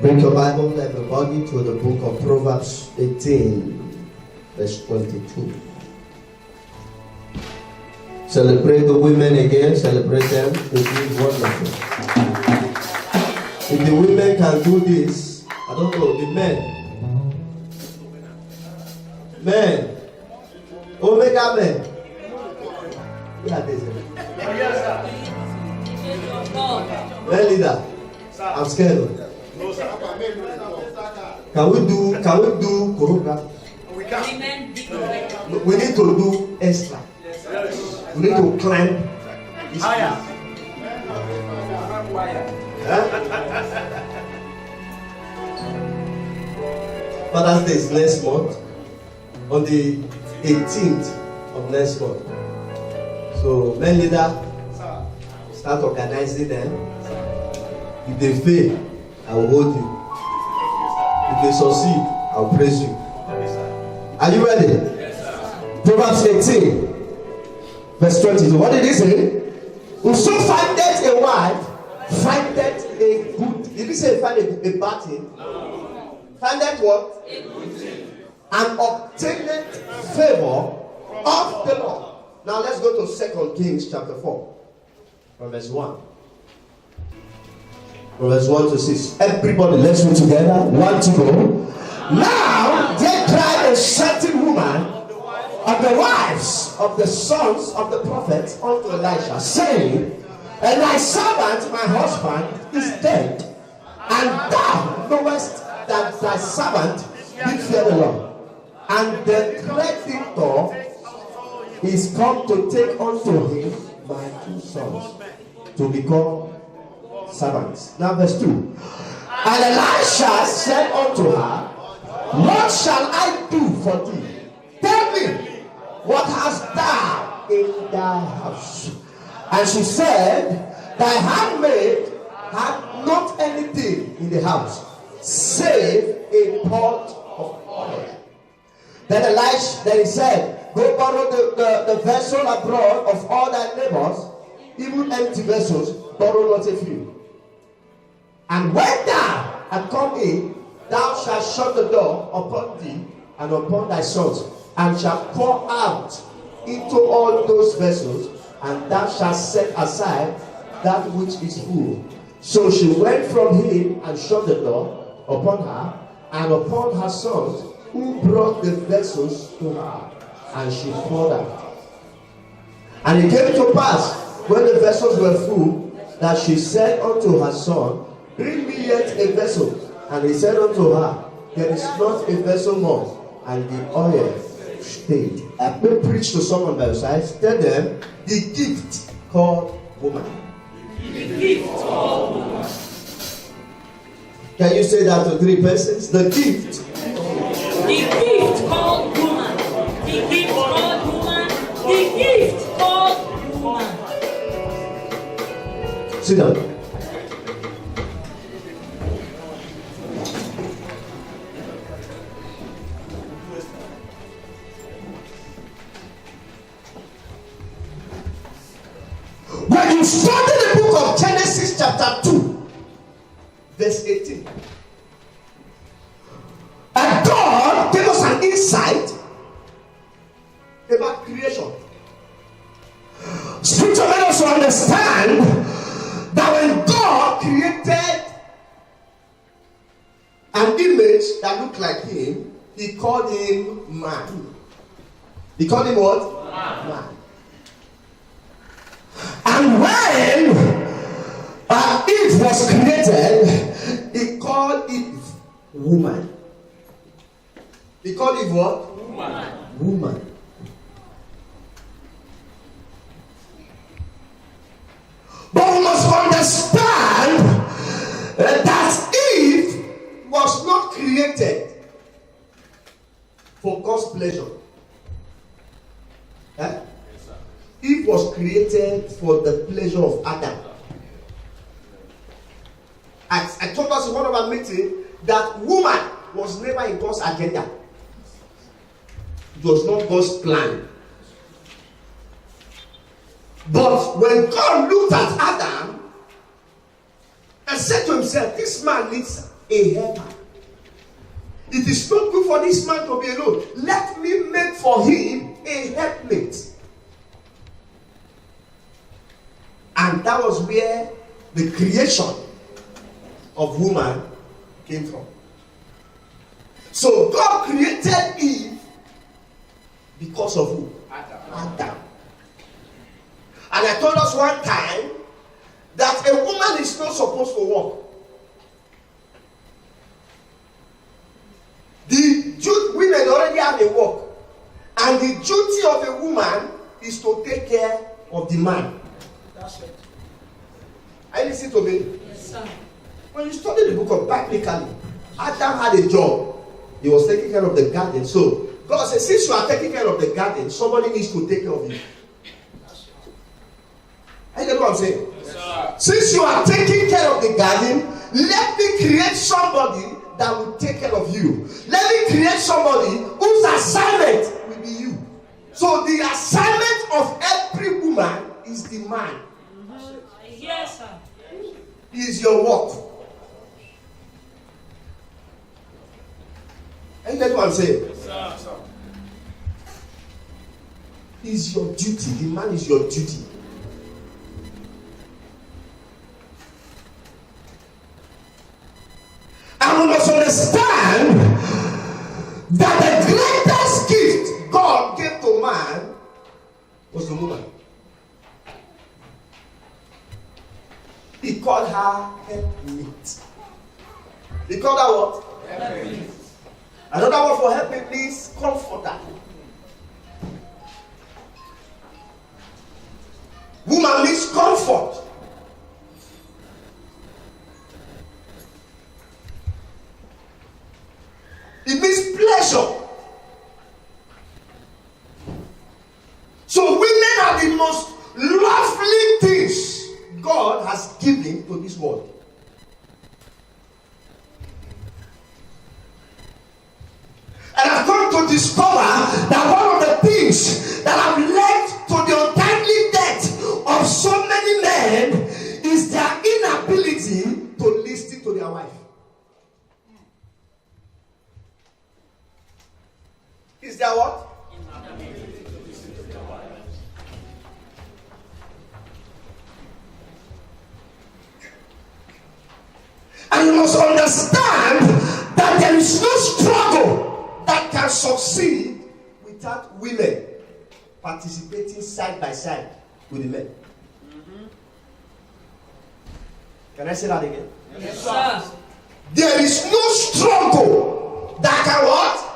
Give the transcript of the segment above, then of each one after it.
Bring your Bible, everybody, to the book of Proverbs 18, verse 22. Celebrate the women again, celebrate them. They do wonderful. If the women can do this, I don't know, the men. Men. Omega men. Yeah, this is. Men leader. I'm scared. Can we do choreography? We can. We need to do extra. We need to climb Higher. Father's Day is next month, on the 18th of next month. So, men leader, start organizing them. If they fail, I will hold you. If they succeed, I will praise you. Are you ready? Yes, sir. Proverbs 18, verse 22. What did he say? Whoso findeth a wife, findeth a good. Did he say find a bad thing? No. Findeth what? A good thing. And obtaineth favor of the Lord. Now let's go to 2 Kings chapter 4, from verse 1. From verse 1 to 6. Everybody, let's read together. 1 to go. Now there cried a certain woman of the wives of the sons of the prophets unto Elisha, saying, and thy servant, my husband, is dead, and thou knowest that thy servant did fear the Lord. And the creditor is come to take unto him my 2 sons to become servants. Now verse 2. And Elisha said unto her, what shall I do for thee? Tell me, what hast thou in thy house? And she said, thy handmaid had not anything in the house, save a pot of oil. Then he said, go borrow the vessel abroad of all thy neighbors, even empty vessels, borrow not a few. And when thou art come in, thou shalt shut the door upon thee and upon thy sons, and shalt pour out into all those vessels, and thou shalt set aside that which is full. So she went from him and shut the door upon her and upon her sons, who brought the vessels to her, and she poured out. And it came to pass, when the vessels were full, that she said unto her son, bring me yet a vessel. And he said unto her, there is not a vessel more. And the oil stayed. I will preach to someone by your side. Tell them, the gift called woman. The gift called woman. Can you say that to 3 persons? The gift. The gift called woman. The gift called woman. The gift called woman. Sit down. When you study the book of Genesis chapter 2, verse 18, and God gave us an insight about creation. Scripture made us understand that when God created an image that looked like him, he called him man. He called him what? Man. And when Eve was created, he called Eve woman. He called Eve what? Woman. But we must understand that Eve was not created for God's pleasure. Eve was created for the pleasure of Adam. I told us in one of our meetings that woman was never in God's agenda. It was not God's plan. But when God looked at Adam, and said to himself, this man needs a helper. It is not good for this man to be alone. Let me make for him a helpmate. And that was where the creation of woman came from. So God created Eve because of who? Adam. And I told us one time that a woman is not supposed to work. The women already have a work. And the duty of a woman is to take care of the man. That's it. Are you listening to me? Yes, sir. When you study the book of Biblically, Adam had a job. He was taking care of the garden. So God said, since you are taking care of the garden, somebody needs to take care of you. I get what I'm saying? Yes, since you are taking care of the garden, let me create somebody that will take care of you. Let me create somebody whose assignment will be you. So the assignment of every woman is the man. Yes, sir. Is your work. And that's what I'm saying. Yes, sir. Is your duty. The man is your duty. And we must understand that the greatest gift God gave to man was the woman. He called her helpmate. He called her what? Helpmate. Another word for helpmate means comforter. Woman means comfort. It means pleasure. So women are the most lovely things God has given to this world. And I've come to discover that one of the things that have led to the untimely death of so many men is their inability to listen to their wife. Is there what? And you must understand that there is no struggle that can succeed without women participating side by side with the men. Mm-hmm. Can I say that again? Yes, sir. There is no struggle that can what?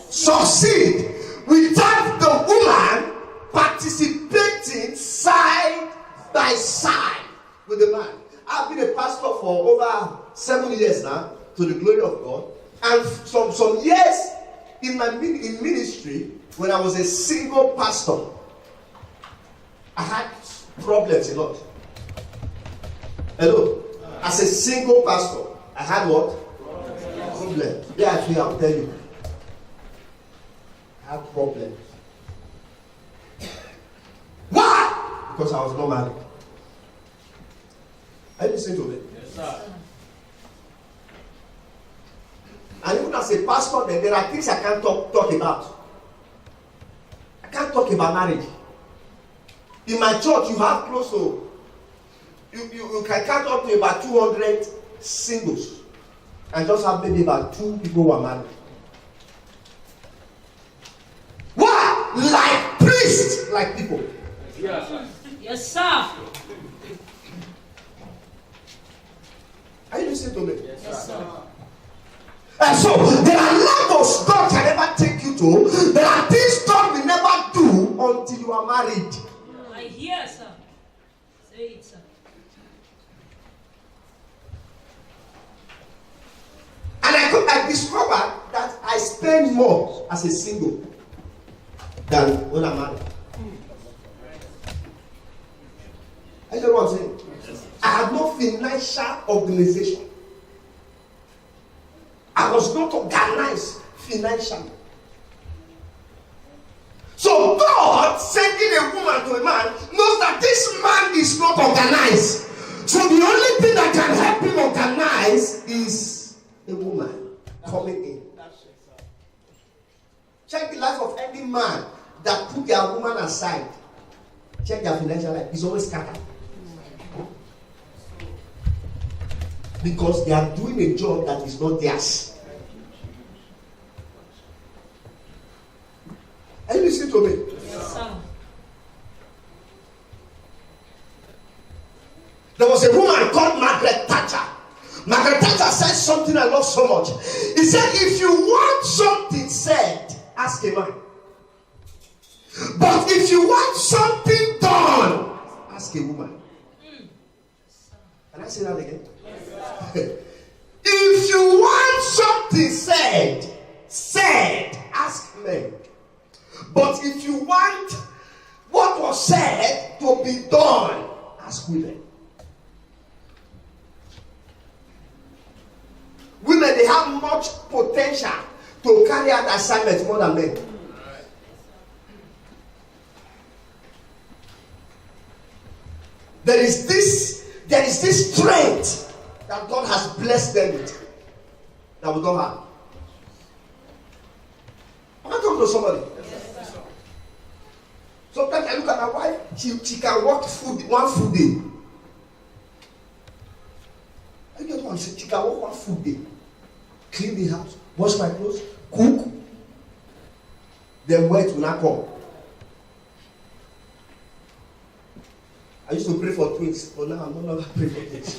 Succeed without the woman participating side by side with the man. I've been a pastor for over 7 years now, to the glory of God. And some years in my ministry, when I was a single pastor, I had problems a lot. Hello? As a single pastor, I had what? Problems. Yeah, actually, I'll tell you. I had problems. Why? Because I was not married. Are you listening to me? Yes, sir. And even as a pastor, there are things I can't talk about. I can't talk about marriage. In my church, you have close to, you can count up to about 200 singles. And just have maybe about 2 people who are married. Why? Like priests, like people. Yes, sir. Yes, sir. Are you listening to me? Yes, sir. And so, there are levels God can never take you to. There are things God will never do until you are married. I hear, sir. Say it, sir. And I discovered that I spend more as a single than when I'm married. I know what I'm saying. I had no financial organization. I was not organized financially. So God sending a woman to a man knows that this man is not organized. So the only thing that can help him organize is a woman coming in. Check the life of any man that put their woman aside. Check their financial life. It's always scattered. Because they are doing a job that is not theirs. Are you listening to me? Yes, sir. There was a woman called Margaret Thatcher. Margaret Thatcher said something I love so much. He said, if you want something said, ask a man. But if you want something done, ask a woman. Can I say that again? If you want something said, ask men. But if you want what was said to be done, ask women. Women, they have much potential to carry out assignments more than men. There is this strength that God has blessed them with that we don't have. Am I talking to somebody? Yes, sometimes I look at my wife, she can work one food day. I get one, she can work one food day. Clean the house, wash my clothes, cook. Then wait will not come. I used to pray for twins, but now I'm no longer praying for twins.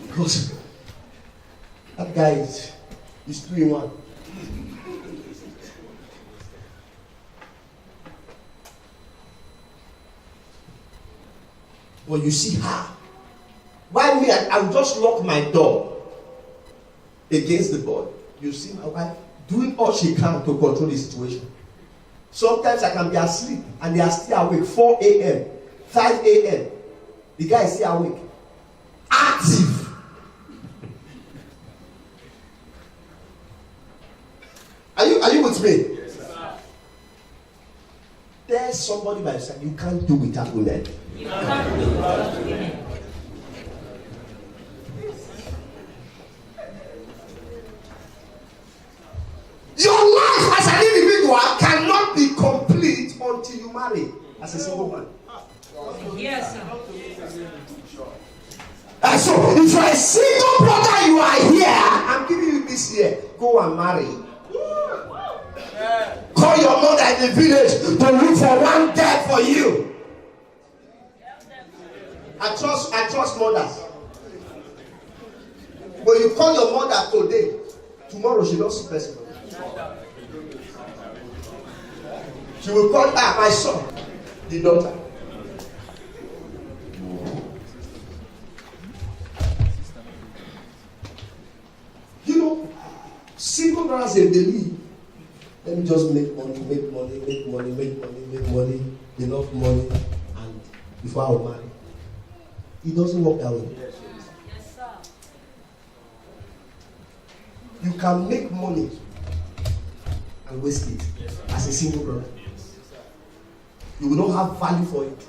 Because that guy is 2 in 1. But you see her. Why me? I will just lock my door against the boy. You see my wife doing all she can to control the situation. Sometimes I can be asleep and they are still awake. 4 a.m., 5 a.m. The guy is still awake. Active. Are you with me? Yes, sir. There's somebody by your side. You can't do without women. You can't do without women. Your life as an individual cannot be complete until you marry as a single man. Yes, sir. And so, if you're a single brother, you are here. I'm giving you this year. Go and marry. Call your mother in the village to look for one girl for you. I trust mothers. When you call your mother today, tomorrow she doesn't person. She will call her, my son, the daughter. You know, single brothers, they believe, let me just make money, enough money, and before I will marry. It doesn't work that way. Yes, sir. You can make money and waste it as a single brother. You will not have value for it.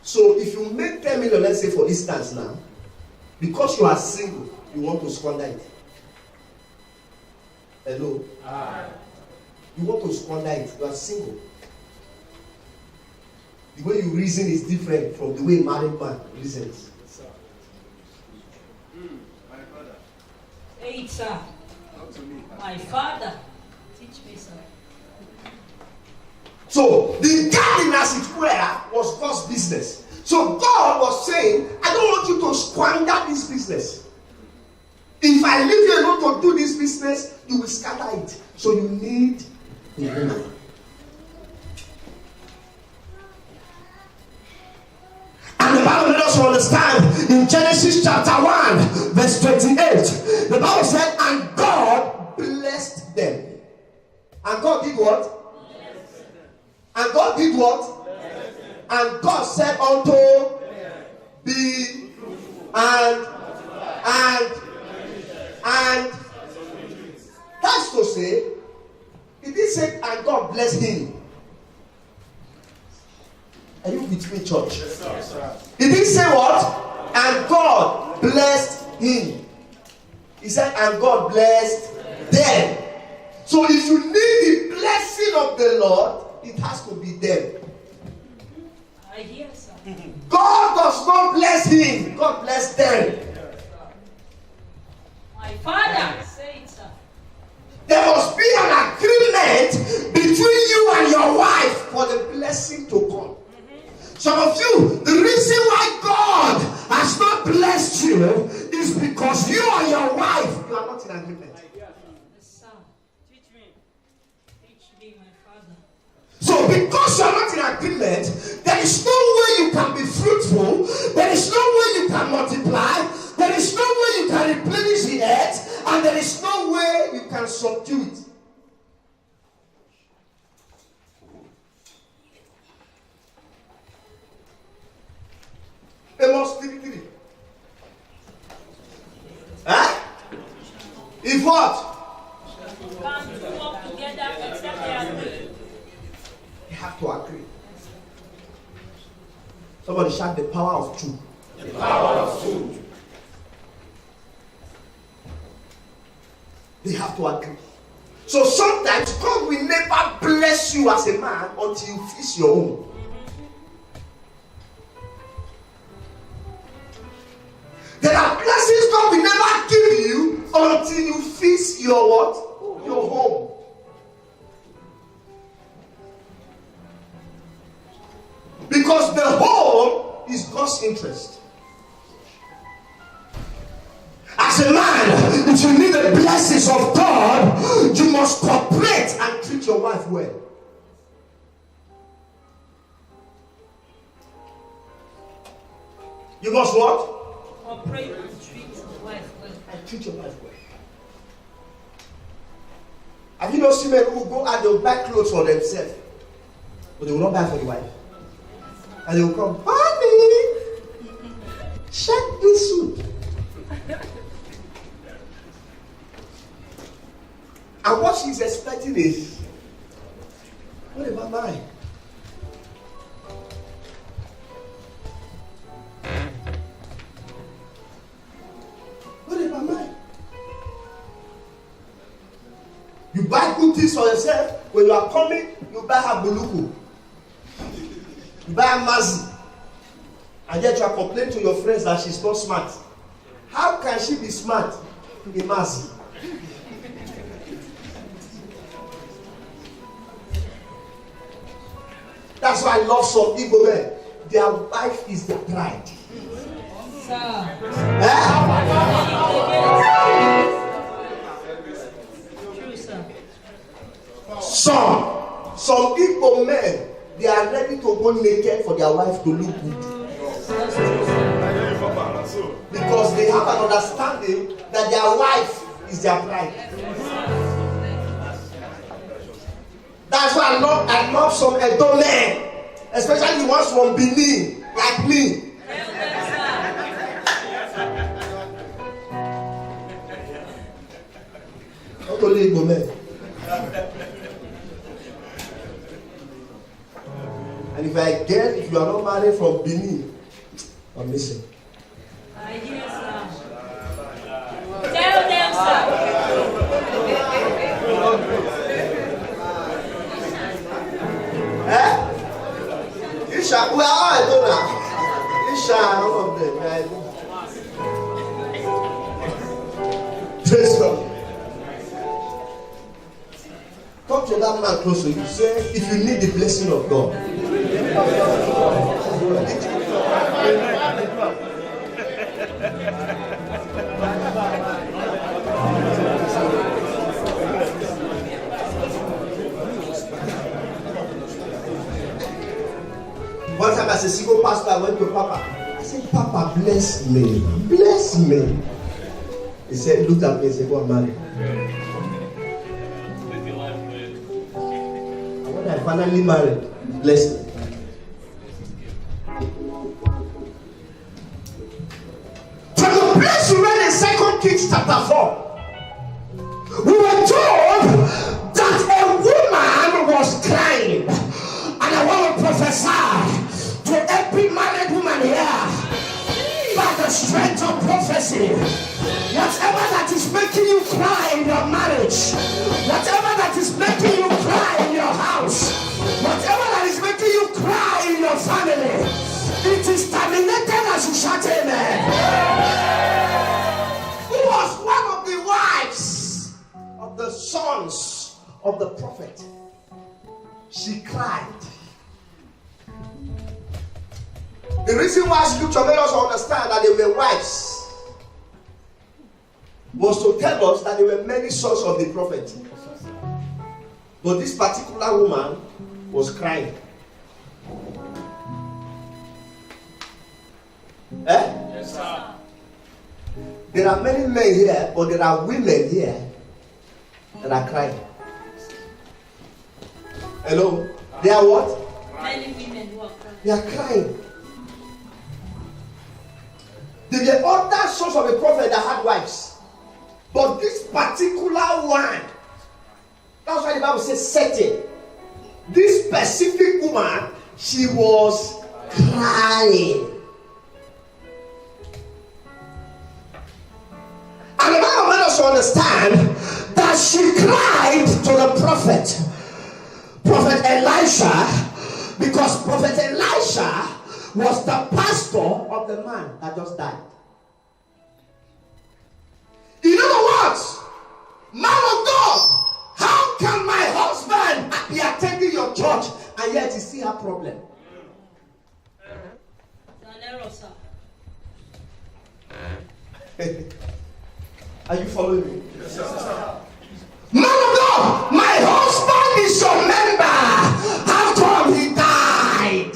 So if you make 10 million, let's say for instance now, because you are single, you want to squander it. Hello? You want to squander it. You are single. The way you reason is different from the way a married man reasons. My father. Hey, sir. Talk to me. My father. Teach me, sir. So the garden, as it were, was God's business. So God was saying, I don't want you to squander this business. If I leave you alone to do this business, you will scatter it. So you need a woman. And the Bible let us understand in Genesis chapter 1, verse 28. The Bible said, and God blessed them. And God did what? And God did what? And God said unto be and that's to say, it did say and God bless him. Are you with me, church? Yes, sir. It did say what? And God blessed him. He said, and God blessed them. So if you need the blessing of the Lord, it has to be them. I hear, sir. God does not bless him. God bless them. My father, say it, sir. There must be an agreement between you and your wife for the blessing to come. Some of you, the reason why God has not blessed you is because you and your wife, you are not in agreement. Yes, sir. Teach me. Teach me, my father. So because you are not in agreement, there is no way you can be fruitful. There is no way you can multiply. There is no way you can replenish the earth. And there is no way you can subdue it. Amos 3:3. Huh? If what? Come to walk together except they agree. You have to agree. Somebody shout the power of two. The power of two. They have to agree. So sometimes God will never bless you as a man until you fix your own. There are blessings God will never give you until you fix your what? Your home. Because the home is God's interest. As a man, if you need the blessings of God, you must cooperate and treat your wife well. You must what? Cooperate and treat your wife well. And treat your wife well. Have you not seen men who go out, they'll buy clothes for themselves, but they will not buy for the wife? And they will come, honey, check this suit. And what she's expecting is, what about mine? What about mine? You buy good things for yourself. When you are coming, you buy her buluku. You buy her mazi. And yet you are complaining to your friends that she's not smart. How can she be smart in mazi? That's why I love some Igbo men. Their wife is their pride. Sir. True, sir. Some Igbo men, they are ready to go naked for their wife to look good. That's true, sir. Because they have an understanding that their wife is their pride. That's why I love some Edo men, especially the ones from Benin, like me. Not only Igbo men. And if you are not married from Benin, I'm missing. I hear, sir. Tell them, sir. Isha, we are all Edo now. Isha, all of them, we are Edo. Praise God. Talk to that man close to you. Say, if you need the blessing of God. One time as a single pastor, I went to Papa. I said, Papa, bless me. Bless me. He said, looked at me and said, go and marry. And when I finally married, he blessed me. From the place we read in 2 Kings chapter 4, we were told that a woman was crying. And I want to prophesy to every married woman here, by the the strength of prophecy. Whatever that is making you cry in your marriage, whatever that is making you cry in your house, whatever that is making you cry in your family, it is terminated as you shout amen. Who was one of the wives of the sons of the prophet? She cried. The reason why scripture made us understand that they were wives was to tell us that there were many sons of the prophet. But this particular woman was crying. Yes, sir. There are many men here, but there are women here that are crying. Hello? They are what? Many women who are crying. They are crying. There were other sons of a prophet that had wives. But this particular one, that's why the Bible says certain. This specific woman, she was crying. And the Bible made us understand that she cried to the prophet Elisha, because Prophet Elisha was the pastor of the man that just died. In other words, man of God, how can my husband be attending your church and yet you see her problem? It's an error, sir. Are you following me? Yes, sir. Man of God, my husband is your member. How come he died?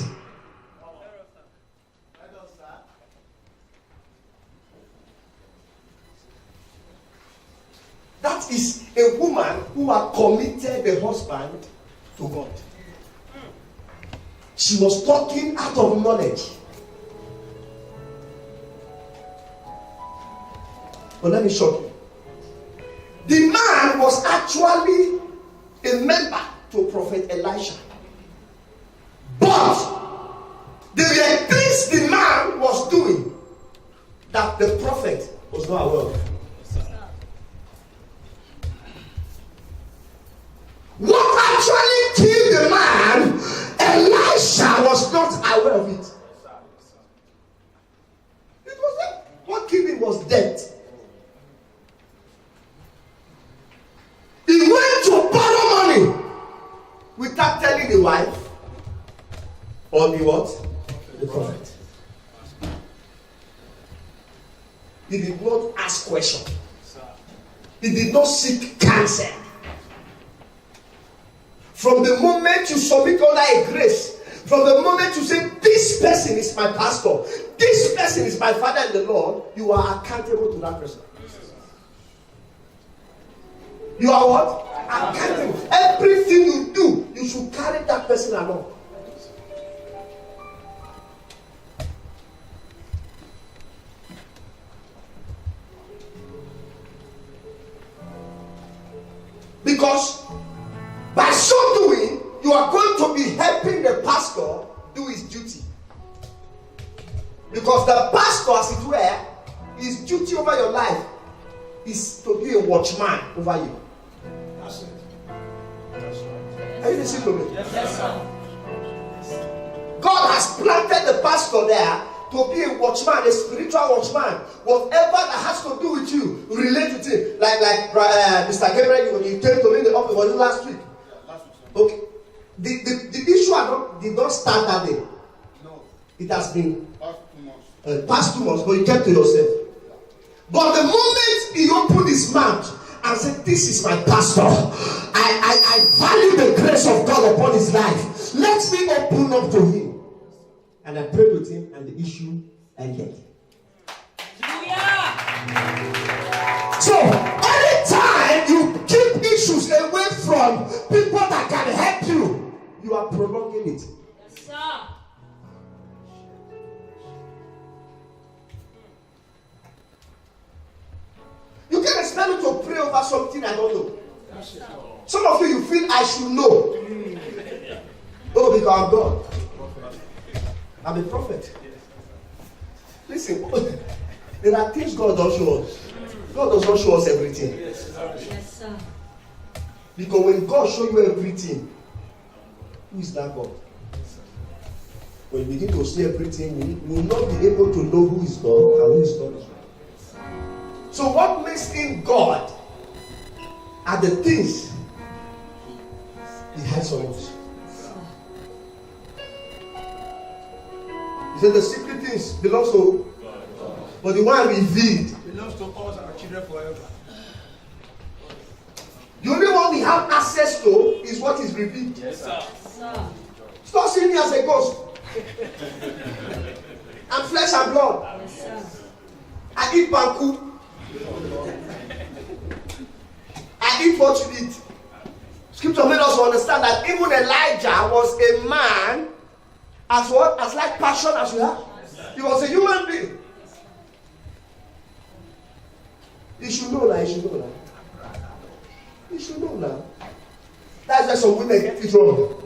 That is a woman who had committed the husband to God. She was talking out of knowledge. But let me show you. The man was actually a member to Prophet Elisha. But there were things the man was doing that the prophet was not aware of. What actually killed the man, Elisha was not aware of it. It was that what killed him was death. He went to borrow money without telling the wife or the what? The prophet. He did not ask questions. He did not seek counsel. From the moment you submit under a grace, from the moment you say, this person is my pastor, this person is my father in the Lord, you are accountable to that person. You are what? Accountable. Everything you do, you should carry that person along. Because by so doing, you are going to be helping the pastor do his duty. Because the pastor, as it were, his duty over your life is to be a watchman over you. That's it. That's right. Are you listening to me? Yes, sir. God has planted the pastor there to be a watchman, a spiritual watchman. Whatever that has to do with you, relate with him. Like Mr. Gabriel, when you came to me in the office, was it last week? Okay. The issue did not start that day. No. It has been Past 2 months. past 2 months, but you kept to yourself. But the moment he opened his mouth and said, this is my pastor, I value the grace of God upon his life. Let me open up to him. And I prayed with him, and the issue ended. So, anytime you keep issues away from people that can help you, you are prolonging it. Yes, sir. You can't expect me to pray over something I don't know. Some of you feel I should know. Oh, because I'm God. I'm a prophet. Listen, There are things God does show us. God does not show us everything. Yes, sir. Because when God shows you everything, who is that God? When you begin to see everything, we will not be able to know who is God and who is not. So what makes him God are the things he has on us. He said the secret things belongs to God. But the one revealed belongs to us and our children forever. The only one we have access to is what is revealed. Yes, sir. Stop seeing me as a ghost. I'm flesh and blood. I eat banku. I eat what you eat. Scripture made us understand that even Elijah was a man as what? As like passion as you have. He was a human being. You should know that. You should know that. You should know that. That's why some women get it wrong.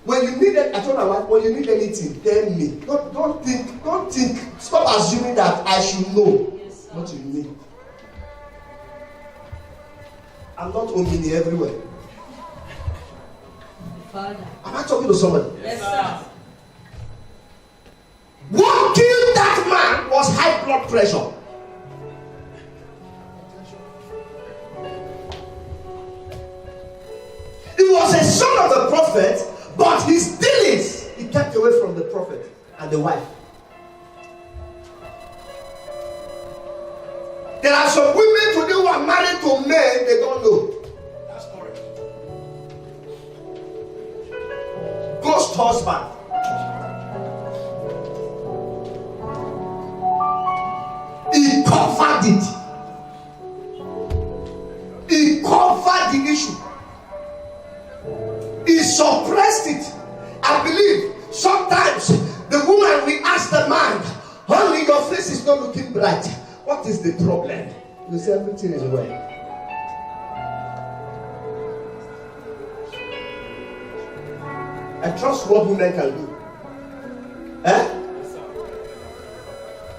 When you need it, I told her, when you need anything, tell me. Don't think. Stop assuming that I should know what you need. I'm not omni everywhere. Father. Am I talking to somebody? Yes, sir. What killed that man was high blood pressure. He was a son of the prophet, but his dealings, he kept away from the prophet and the wife. There are some women today who are married to men they don't know. That's correct. Ghost husband. He covered it. He covered the issue. He suppressed it. I believe sometimes the woman will ask the man, honey, your face is not looking bright. What is the problem? You say everything is well. I trust what women can do.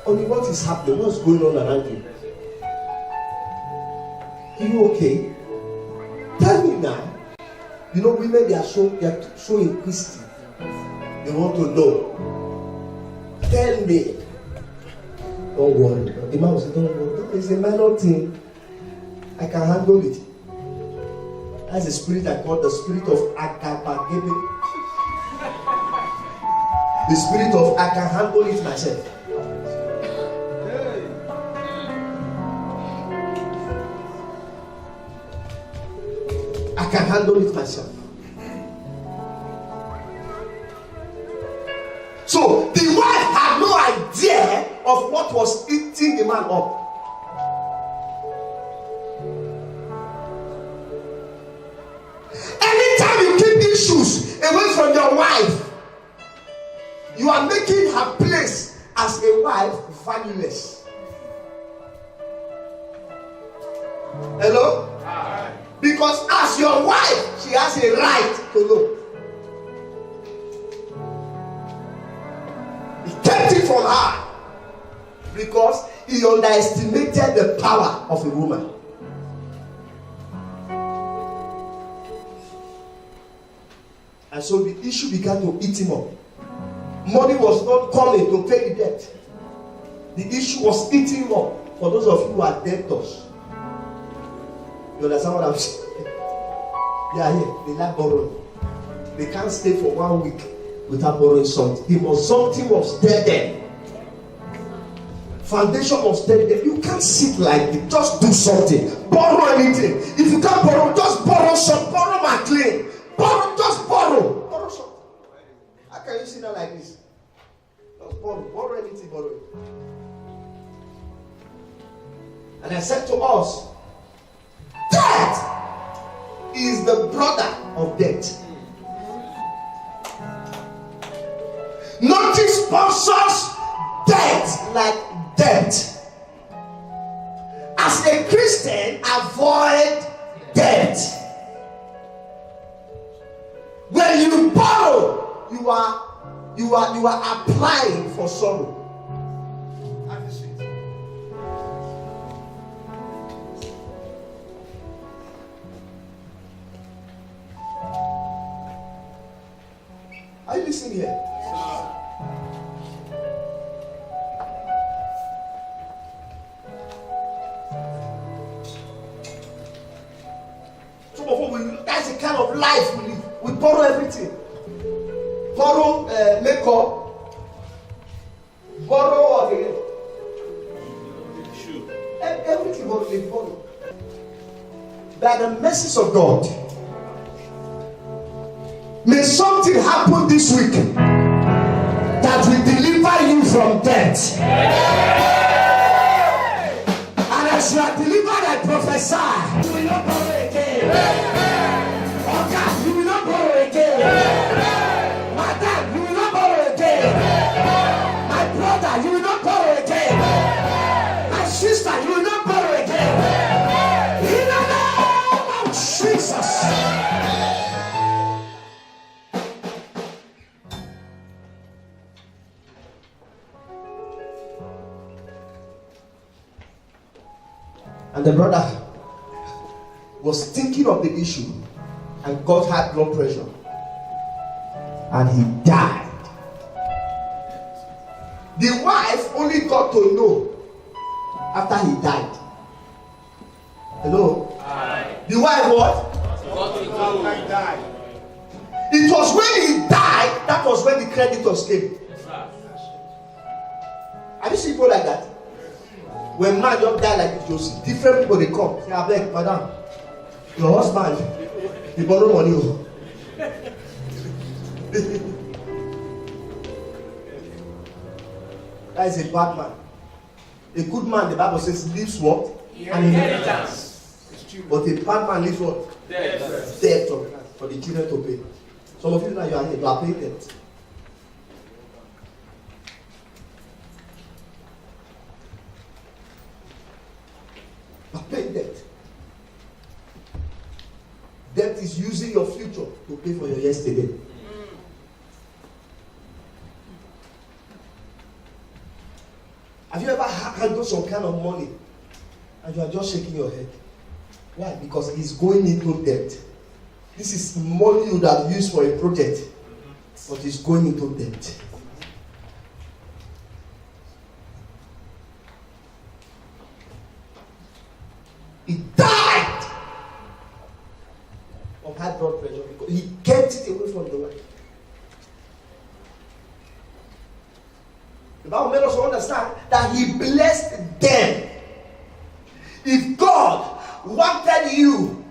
Only what is happening, what's going on around you? Are you okay? Tell me now. You know, women they are so inquisitive. They want to know. Tell me. Don't worry. The man will say, don't worry. It's a minor thing. I can handle it. That's the spirit I call the spirit of Akabagebe. The spirit of I can handle it myself. I can handle it myself. So the wife had no idea of what was eating the man up. Anytime you keep issues away from your wife, you are making her place as a wife valueless. Hello? Because as your wife, she has a right to know. He kept it from her because he underestimated the power of a woman. And so the issue began to eat him up. Money was not coming to pay the debt. The issue was eating him up. For those of you who are debtors, you understand what I'm saying? They are here. They like borrowing. They can't stay for 1 week without borrowing something. Something must tell them. Foundation must tell them. You can't sit like it. Just do something. Borrow anything. If you can't borrow, just borrow some. Borrow my claim. Borrow. Just borrow. Borrow something. How can you sit down like this? Just borrow. Borrow anything. Borrow it. And I said to us, debt is the brother of debt. Nothing sponsors debt like debt. As a Christian, avoid debt. When you borrow, you are You are applying for sorrow. Have a seat. Are you listening here? Some of us, that's the kind of life we live. We borrow everything. Borrow makeup. Borrow again. Everything we borrow. By the mercies of God, may something happen this week that will deliver you from death. And as you are delivered, I prophesy, you will not borrow again. Oh God, you will not borrow again. Madam, you will not borrow again. My brother, you will not borrow again. My sister, you will not borrow again. In the name of Jesus. And the brother was thinking of the issue and got high blood pressure. And he died. The wife only got to know after he died. Hello? Aye. The wife what? Died. It was when he died, that was when the creditors came. Have you seen people like that? When man just die like this, you see different people they come. Say, I beg, madam, your husband, he borrow money. That is a bad man. A good man, the Bible says, leaves what? An inheritance. But a bad man leaves what? Debt for the children to pay. Some of you now you are paying debt. You are paying debt. Debt is using your future to pay for your yesterday. Have you ever handled some kind of money and you are just shaking your head? Why? Because it's going into debt. This is money you would have used for a project, but it's going into debt. He died of high blood pressure because he kept it away from the wife. The Bible made us understand that he blessed them. If God wanted you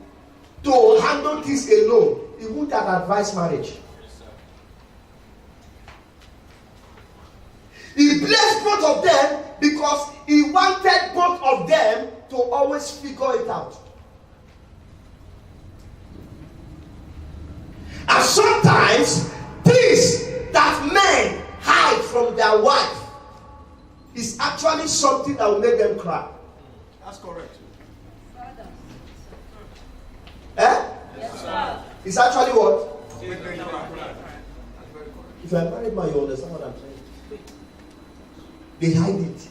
to handle this alone, he wouldn't have advised marriage. He blessed both of them because he wanted both of them to always figure it out. And sometimes things that men hide from their wife is actually something that will make them cry. That's correct. Yes, sir. It's actually what? Make them cry. If you're a married man, you understand what I'm saying. They hide it.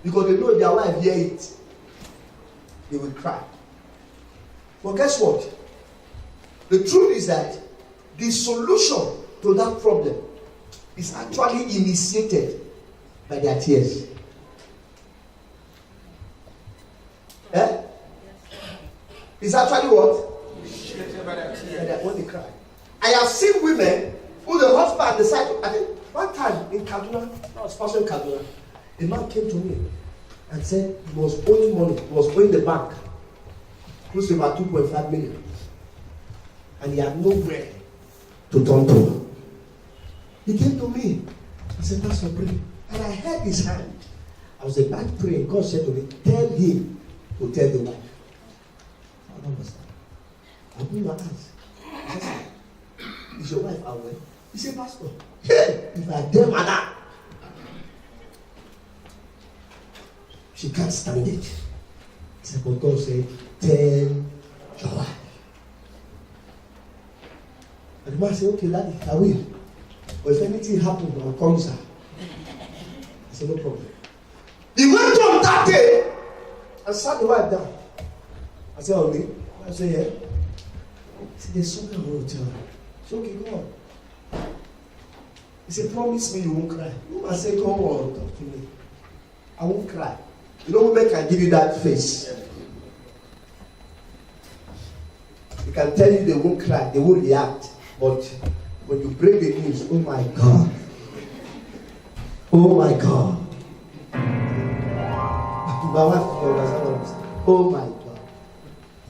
Because they know if their wife hear it, they will cry. But guess what? The truth is that the solution to that problem is actually initiated by their tears. It's actually what? When they cry. I have seen women who the husband decided. I think one time in Kaduna, I was passing Kaduna, a man came to me and said he was owing money, he was owing the bank close to about 2.5 million, and he had nowhere to turn to. He came to me. I said, Pastor, pray. And I held his hand. I was about praying. God said to me, tell him to tell the wife. I don't understand. I put my hands. I said, is your wife aware? He said, Pastor, hey, if I tell Madam, she can't stand it. He said, but God said, tell your wife. And the man said, okay, Daddy, I will. But if anything happens, I'll call you, sir. I said, no problem. He went on that day and sat the wife down. I said, Only? I said, yeah. He said, there's something I want to tell you. I said, okay, go on. He said, promise me you won't cry. I said, come on, talk to me. I won't cry. You know, women can give you that face. They can tell you they won't cry, they won't react. But when you break the news, oh my God. Oh my God. My wife understand what I'm saying. Oh my God.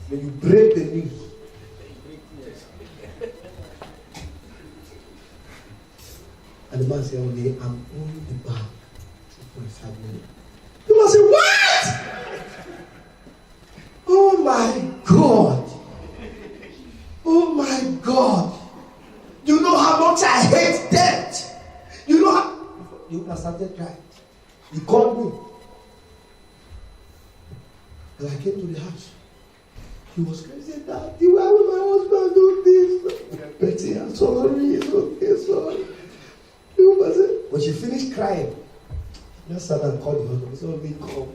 When you break the news. And the man said, I'm owing the bank 2.5 million. The man said, what? Oh my God. Oh my God. You know how much I hate debt. You know how. You started crying. He called me. And I came to the house. He was crazy. Daddy, why would my husband do this? Betty, I'm sorry. It's okay, sorry. When she finished crying, I just sat and called the husband. He said, "Me come.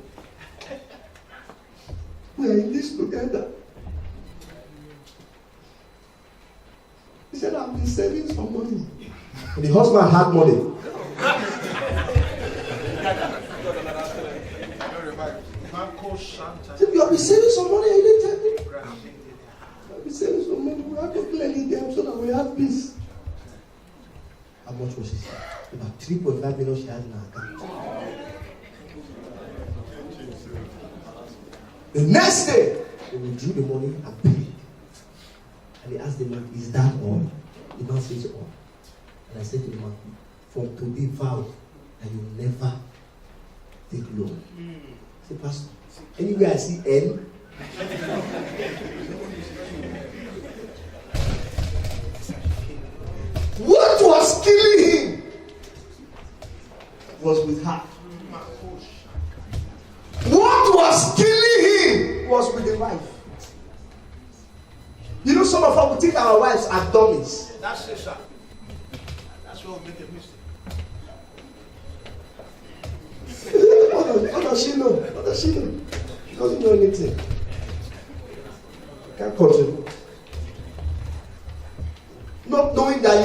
We are in this together." He said, "I've been saving some money." And the husband had money. He said, "You have been saving some money, and you didn't tell me." "I've been saving some money. We have to clearly them so that we have peace." How much was it? About 3.5 million she has in her account. The next day, they withdrew the money and paid. And they asked the man, "Is that all?" The man says, "All." And I said to the man, "From today, vow that you will never take loan." I said, "Pastor, anywhere I see N." What was killing him was with her. What was killing him was with the wife. You know, some of us will think our wives are dummies. That's it, sir. That's where we make a mistake. What does she know? What does she know? She doesn't know anything. Can't contribute. Not knowing that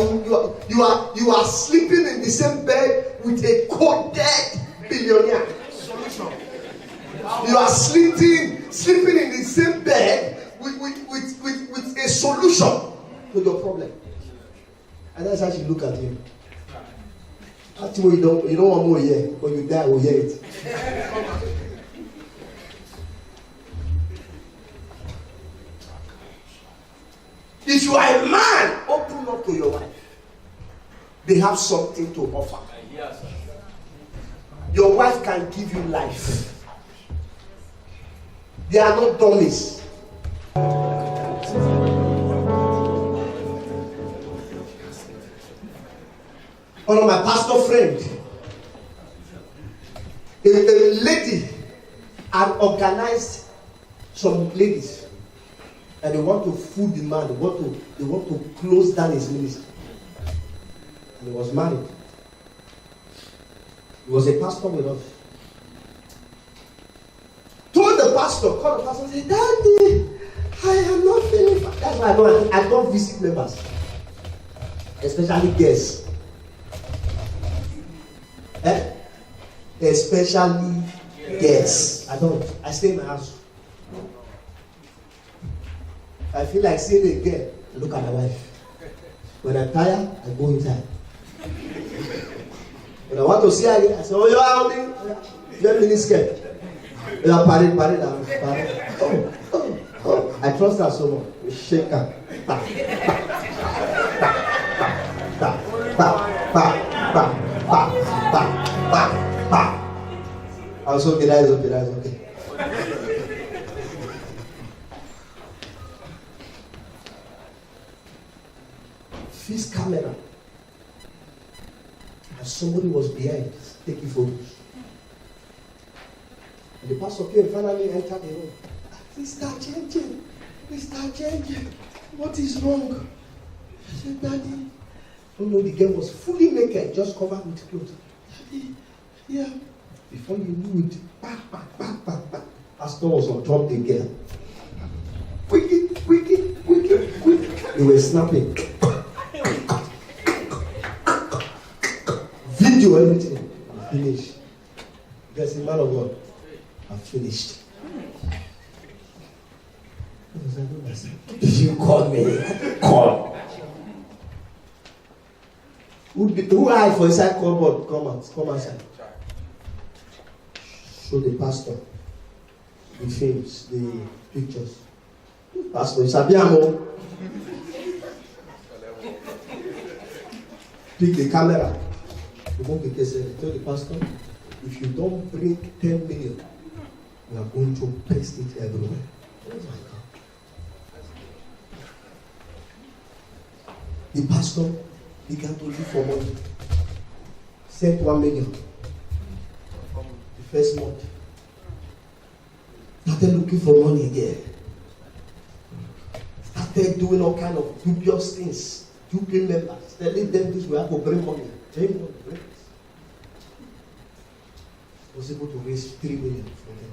you are sleeping in the same bed with a coded billionaire. You are sleeping in the same bed with a solution to your problem. And that's how she look at him. Actually, you don't want more here. When you die, we'll hear it. If you are a man, open up to your wife. They have something to offer. Your wife can give you life. They are not dummies. One of my pastor friends, a lady had organized some ladies. And they want to fool the man. They want to close down his ministry. And he was married. He was a pastor with us. Told the pastor, called the pastor and said, "Daddy, I am not feeling fine." That's why I don't visit members. Especially guests. Especially guests. I stay in my house. I feel like seeing a girl. I look at my wife. When I'm tired, I go inside. When I want to see her again, I say, "Oh, you're out there. You're mini skirt. You're parade. Oh. I trust her so much. We shake her. I was okay, that is okay. This camera, and somebody was behind taking photos. And the pastor came finally entered the room. Please start changing. What is wrong? I said, "Daddy, You know, the girl was fully naked, just covered with clothes. Daddy, yeah. Before you knew it, back. Pastor was on top of the girl. Quickly. They were snapping. Video, everything. Finished. There's a man of God. I'm finished. Did you call me? Call. Who hide for inside cupboard? Come outside. Show the pastor the films, the pictures. Pastor Isabiamo. Pick the camera. Tell the pastor, if you don't bring 10 million, we are going to paste it everywhere. Oh my God. The pastor began to look for money. Sent 1 million from the first month. Started looking for money there. Started doing all kind of dubious things. Duping members. Telling them this, we have to bring money. Bring money. Was able to raise 3 million for them.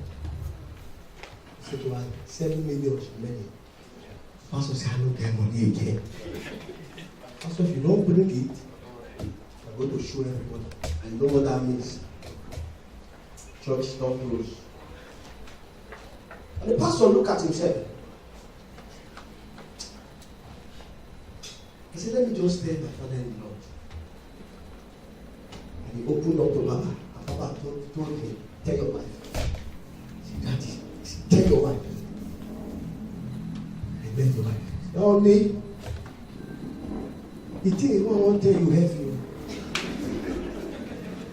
So to have 7 million money. Pastor said, I don't get money again. Pastor, if you don't bring it, I'm going to show everybody. I know what that means. Church don't close. And the pastor looked at himself. He said, let me just tell my father-in-law. And he opened up to Baba. And Baba told him, tell your wife. He said, Daddy, tell your wife. And then the wife. Tell me. The thing I won't tell you have you.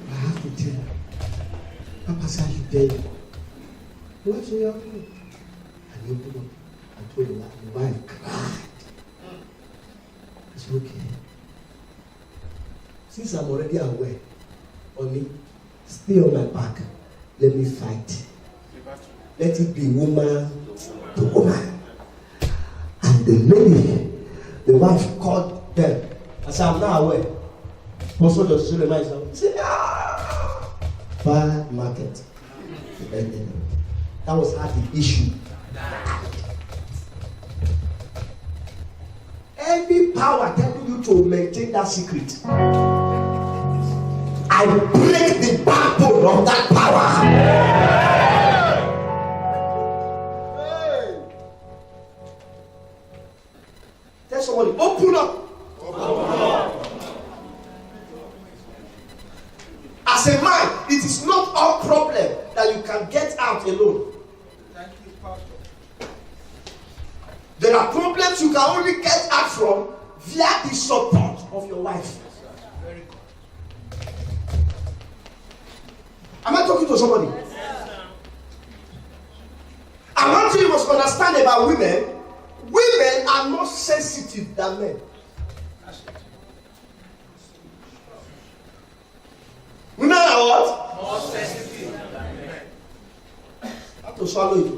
I have to tell you. Papa said you tell you. The wife said, okay. And he opened up and told the wife cried. It's okay. Since I'm already aware, only stay on my back. Let me fight. Let it be woman to woman. And the lady, the wife called them. I said, I'm not aware. Also, just to remind you, he said, bad market. That was how the issue. Any power telling you to maintain that secret, I break the backbone of that power. Hey. Tell somebody, open up. As a man, it is not our problem that you can get out alone. Thank you, Pastor. There are problems you can only get out from via the support of your wife. Very good. Am I talking to somebody? And one thing you must understand about women, women are more sensitive than men. Women are what? More sensitive than men. I have to swallow it.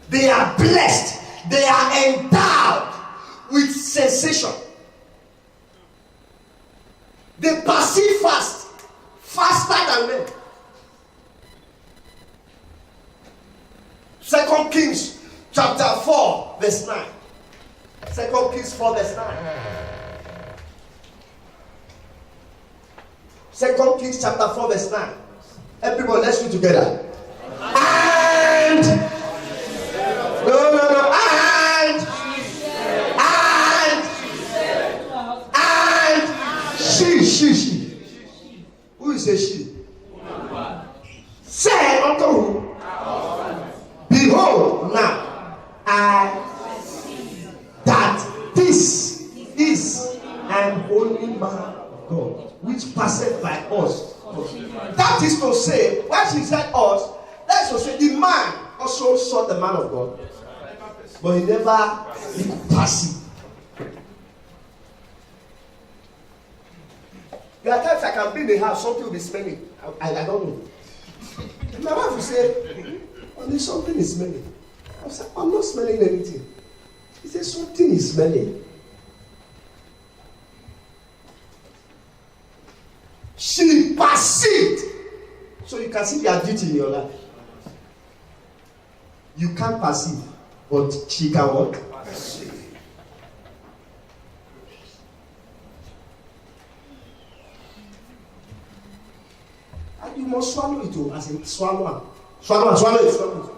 They are blessed. They are endowed with sensation. They perceive faster than men. 2 Kings chapter 4 verse 9. 2 Kings 4 verse 9. 2 Kings chapter 4 verse 9. Everybody, let's read together. And she. Who is a she? Said unto who? Behold, now I see that this is an holy man of God, which passeth by us. That is to say, when she said us, that's to say the man also saw the man of God, but he never passive. There are times I can be in the house, something will be smelling. I don't know. My wife will say, "Only something is smelling." I say, "I'm not smelling anything." He says, "Something is smelling." She perceived. So you can see the duty in your life. You can't perceive, but she can what? Perceive. And you must swallow it too, as in swallow it. Swallow it.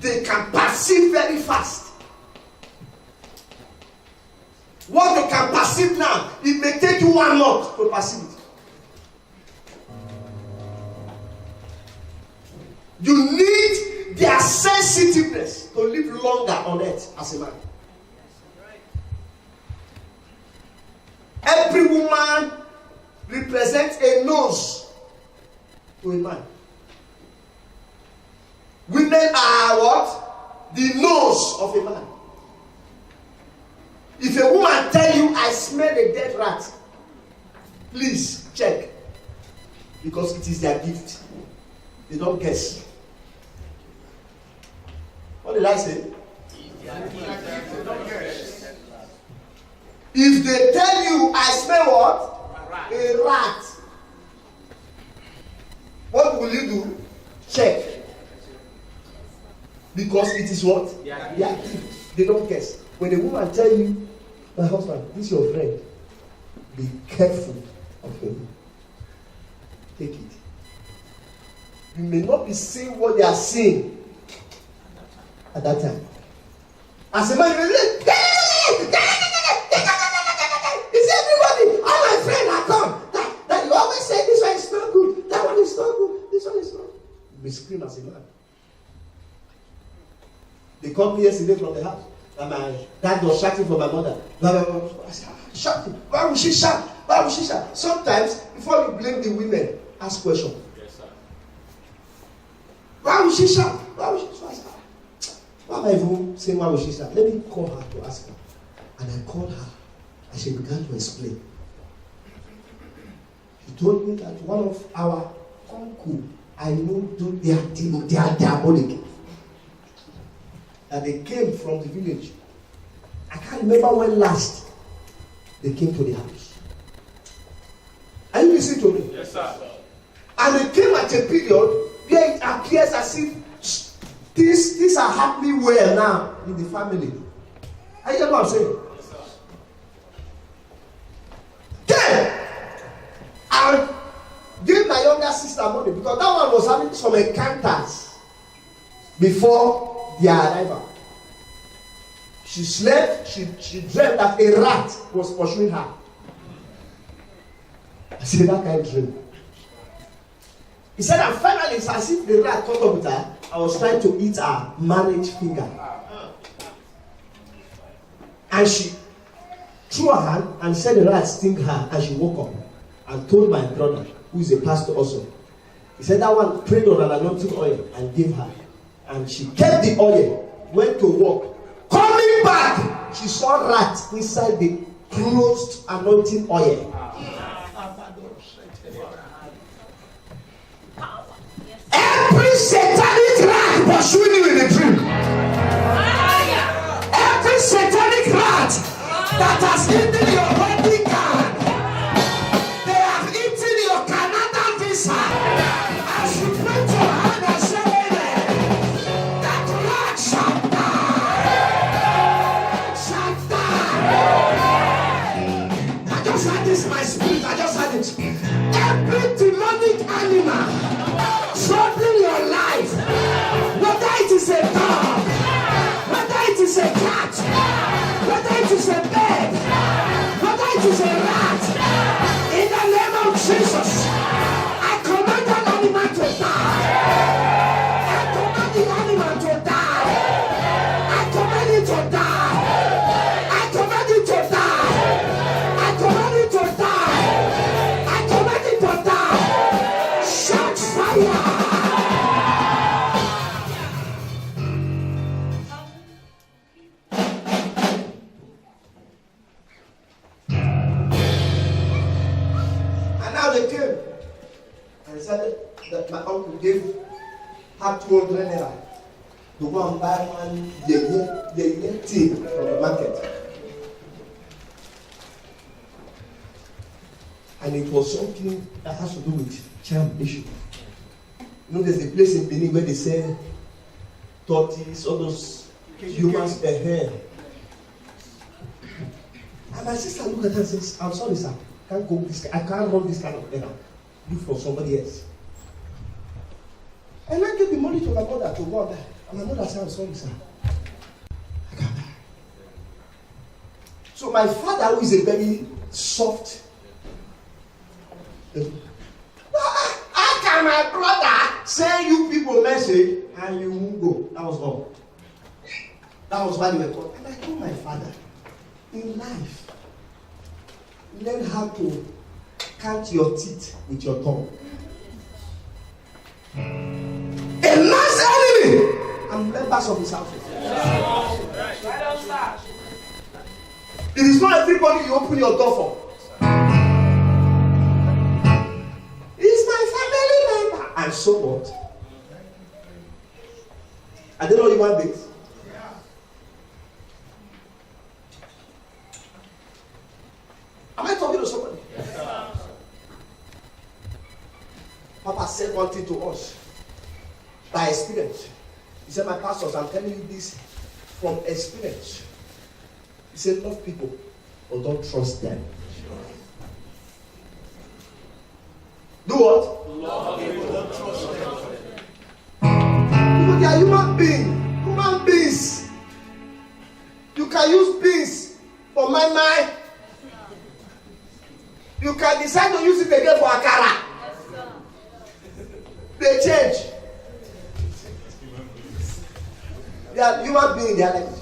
They can perceive very fast. What they can perceive now, it may take you 1 month to perceive it. You need their sensitiveness to live longer on earth as a man. Every woman represents a nose to a man. Women are what? The nose of a man. If a woman tell you, I smell a dead rat, please check. Because it is their gift. They don't guess. What did I say? If they tell you, I smell what? A rat. What will you do? Check. Because it is what? Yeah. They don't guess. When a woman tell you, my husband, this is your friend, be careful of him. Take it. You may not be seeing what they are seeing at that time. As a man, you will say, it's everybody. All my friends are come. That you always say, this one is not good. That one is not good. This one is not. You may scream as a man. They called me yesterday from the house. And my dad was shouting for my mother. I said, shouting. Why would she shout? Why would she shout? Sometimes, before you blame the women, ask questions. Yes, sir. Why would she shout? Why would she shout? Why am I even saying why would she shout? Let me call her to ask her. And I called her. And she began to explain. She told me that one of our uncle, I know they are diabolic. And they came from the village. I can't remember when last they came to the house. Are you listening to me? Yes, sir. And they came at a period where it appears as if things are happening well now in the family. Are you hearing what I'm saying? Yes, sir. Then, I gave my younger sister money because that one was having some encounters before their arrival. She slept, she dreamt that a rat was pursuing her. I said, that kind of dream. He said, and finally, it's as if the rat caught up with her. I was trying to eat her marriage finger. And she threw her hand and said the rat sting her, and she woke up and told my brother, who is a pastor also. He said that one prayed on an anointing oil and gave her. And she kept the oil, went to work. Coming back, she saw rat inside the closed anointing oil. Every satanic rat pursuing you in the dream. Every satanic rat that has eaten your wedding card, they have eaten your Canada visa. As you put your hand and say, that rat shall die. Shall die. I just had this in my spirit. I just had it. Every demonic animal troubling your life, whether it is a dog, whether it is a cat, whether it is a bird, whether it is a rat, in the name of Jesus, I command that animal to die. I command the animal to die. I command it to die. I command it to die. I command it to die. I command it to die. Shout fire. They came and said that my uncle gave her 200 naira to go and buy one tea from the market. And it was something that has to do with charm issue. You know, there's a place in Benin where they sell tortoise, all those humans, their hair. And my sister looked at her and says, I'm sorry, sir. I can't run this kind of errand. Look for somebody else. And I gave the money to my mother to go and buy. And my mother said, I'm sorry, sir. I can't buy. So my father, who is a very soft, how can my brother send you people message and you won't go? That was all. That was why they were called. And I told my father, in life, learn how to count your teeth with your tongue. A man's enemy and members of his household. It is not everybody you open your door for. He's my family member. And so what? I don't know human beings. Am I talking to somebody? Papa said one thing to us by experience. He said, my pastors, I'm telling you this from experience. He said, love people, but don't trust them. Do what? Love people, don't trust them. Because they are human beings. Human beings. You can use beans for my. You can decide to use it again for akara. They change. They are human beings. They are like this.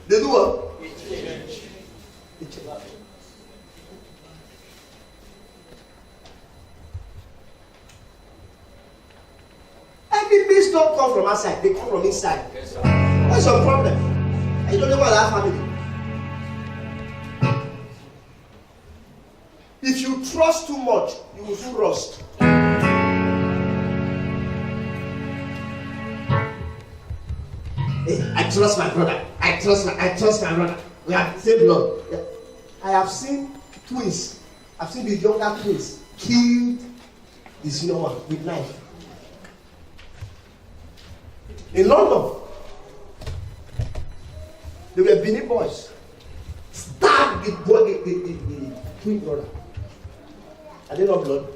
They do what? They change. They change. Every beast don't come from outside. They come from inside. Yes, what's your problem? And you don't know what that family. If you trust too much, you will soon rust. Hey, I trust my brother. I trust my brother. We have the same blood. Yeah. I have seen twins. I've seen the younger twins killed the senior one with knife. In London, they were Benin boys. Stabbed the twin brother. Are they not blood?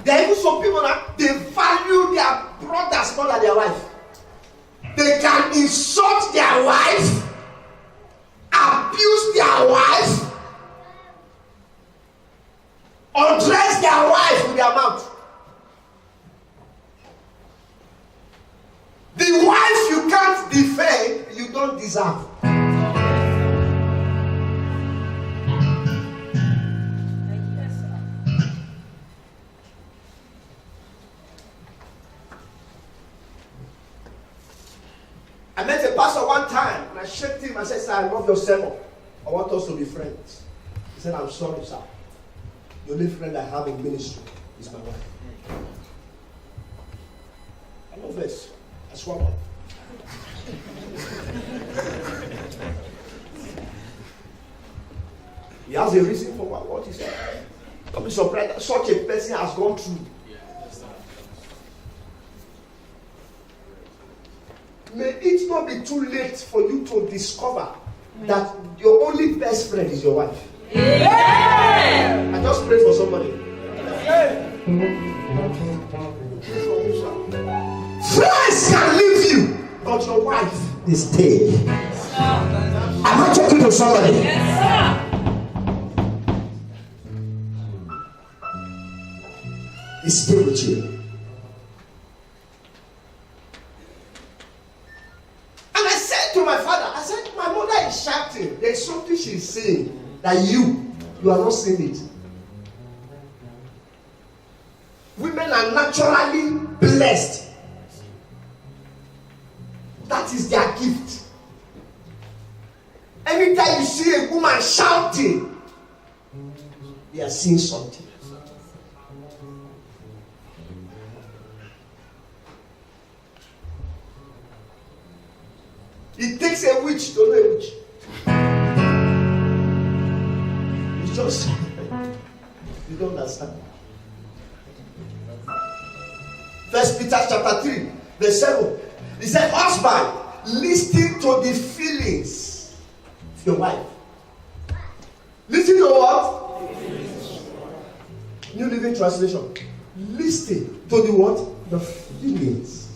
There are even some people that they value their brothers more than their wife. They can insult their wife, abuse their wife, undress their wife with their mouth. The wife you can't defend, you don't deserve. I met a pastor one time and I shook him and said, sir, I love your sermon. I want us to be friends. He said, I'm sorry, sir. The only friend I have in ministry is my wife. I know this. I swallow. He has a reason for what he said. Don't be surprised that such a person has gone through. May it not be too late for you to discover that your only best friend is your wife. Yeah. I just prayed for somebody. Yeah. Friends can leave you, but your wife will stay. Am I talking to somebody? Yes, sir. He stay with you. And I said to my father, I said, my mother is shouting. There is something she is saying that you are not seeing it. Women are naturally blessed. That is their gift. Anytime you see a woman shouting, they are seeing something. It takes a witch to know a witch. It's just you don't understand. First Peter chapter 3, verse 7. He said, husband, listen to the feelings of your wife. Listen to what? New Living Translation. Listen to the what? The feelings.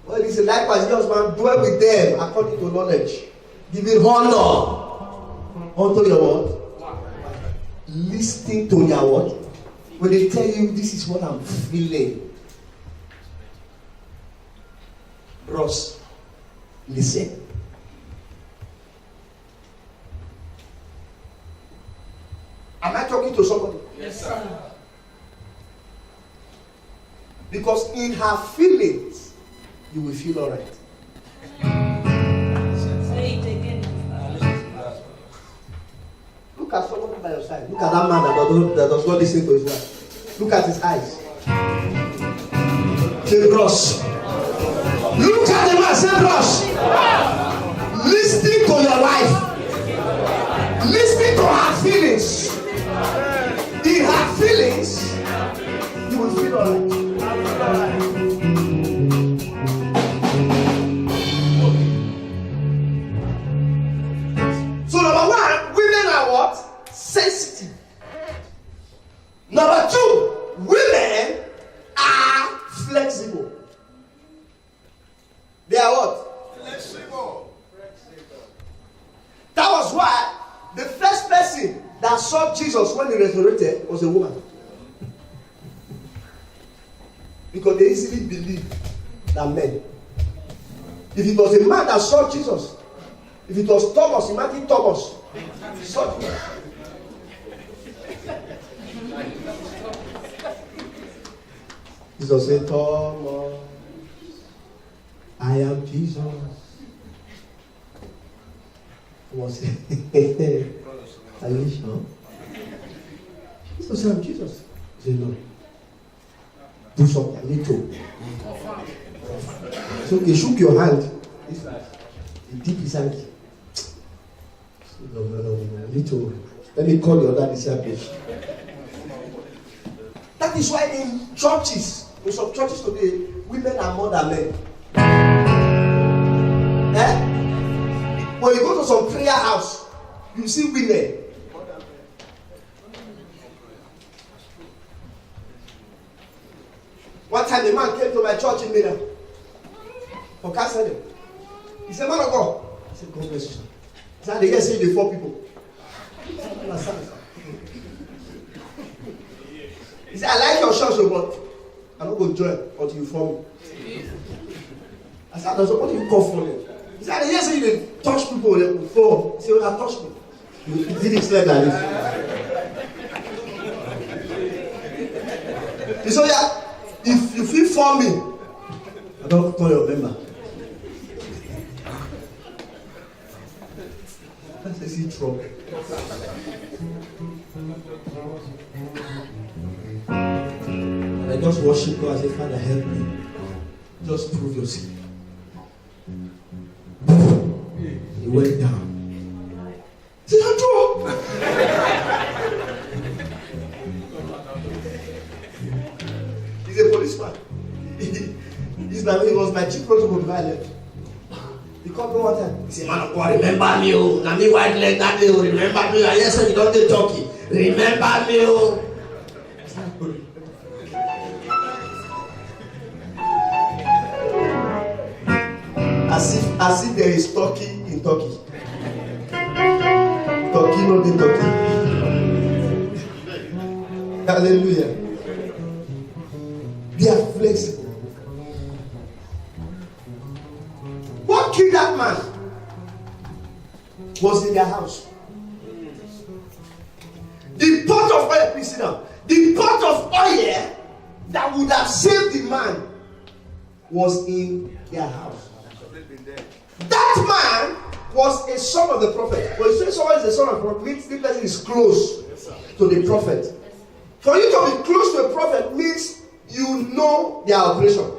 Well, he said, likewise, your husband, dwell with them according to knowledge, giving honor unto your what? Listen to their what? When they tell you, this is what I'm feeling. Bros, listen. Am I talking to somebody? Yes, sir. Because in her feelings, you will feel alright. Say it again. Look at somebody by your side. Look at that man that does not listen to his wife. Look at his eyes. Say, Ross. Look at the man. Say, Ross. Listening to your wife. Listening to her feelings. In her feelings, you will feel alright. So number one, women are what? Sensitive. Number two, women are flexible. They are what? Flexible. That was why the first person that saw Jesus when he resurrected was a woman. Because they easily believe than men. If it was a man that saw Jesus, if it was Thomas, imagine Thomas. He saw Jesus. Jesus said, Thomas, I am Jesus. Was it? Are you sure? Jesus said, I'm Jesus. He said, no. Do something a little. So he shook your hand. He deep his hand. No, little. Let me call your other disciples. That is why in churches, in some churches today, women are more than men. When you go to some prayer house, you see women. One time a man came to my church in Mina for counseling. He said, man of God. I said, God bless you, sir. He said, they see the 4 people. He said, I like your church, but I'm not going to join until you form me. I said, what do you call for them? He said, yes, you didn't touch people before. He said, well, I touched me. He did his leg like this. He said, yeah, if you feel for me, I don't call your member. That's a trouble. And I just worship God. I say, Father, help me. Just prove yourself. He went down. He said, I'm He's a policeman. He was my chief protocol before I left. He called me one time. He said, man of God, remember me. Now me white leg that day. Remember me. Yes, sir, you don't get talking. Remember me. As if there is turkey in Turkey. Turkey, no the turkey. Hallelujah. They are flexible. What killed that man was in their house. The pot of oil, please sit down. The pot of oil that would have saved the man was in their house. That man was a son of the prophet. When you say someone is a son of the prophet, means the person is close to the prophet. For you to be close to a prophet means you know their operation.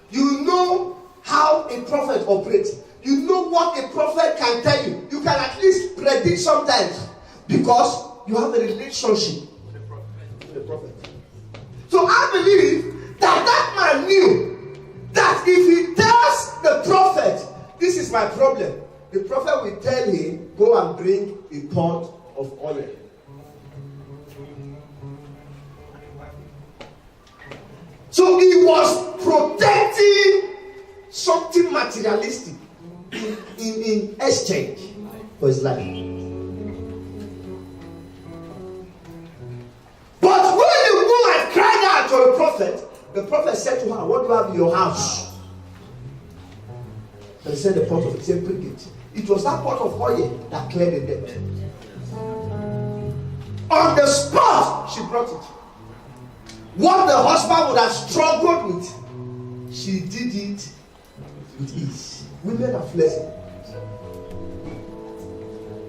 You know how a prophet operates. You know what a prophet can tell you. You can at least predict sometimes because you have a relationship with the prophet. So I believe that man knew that if he tells the prophet, this is my problem, the prophet will tell him, go and bring a pot of oil. So he was protecting something materialistic in exchange for his life. But when the woman cried out to the prophet said to her, what do you have in your house? And he said, the pot of it. He said, bring it. It was that pot of oil that cleared the debt. On the spot, she brought it. What the husband would have struggled with, she did it with ease. Women are flexible.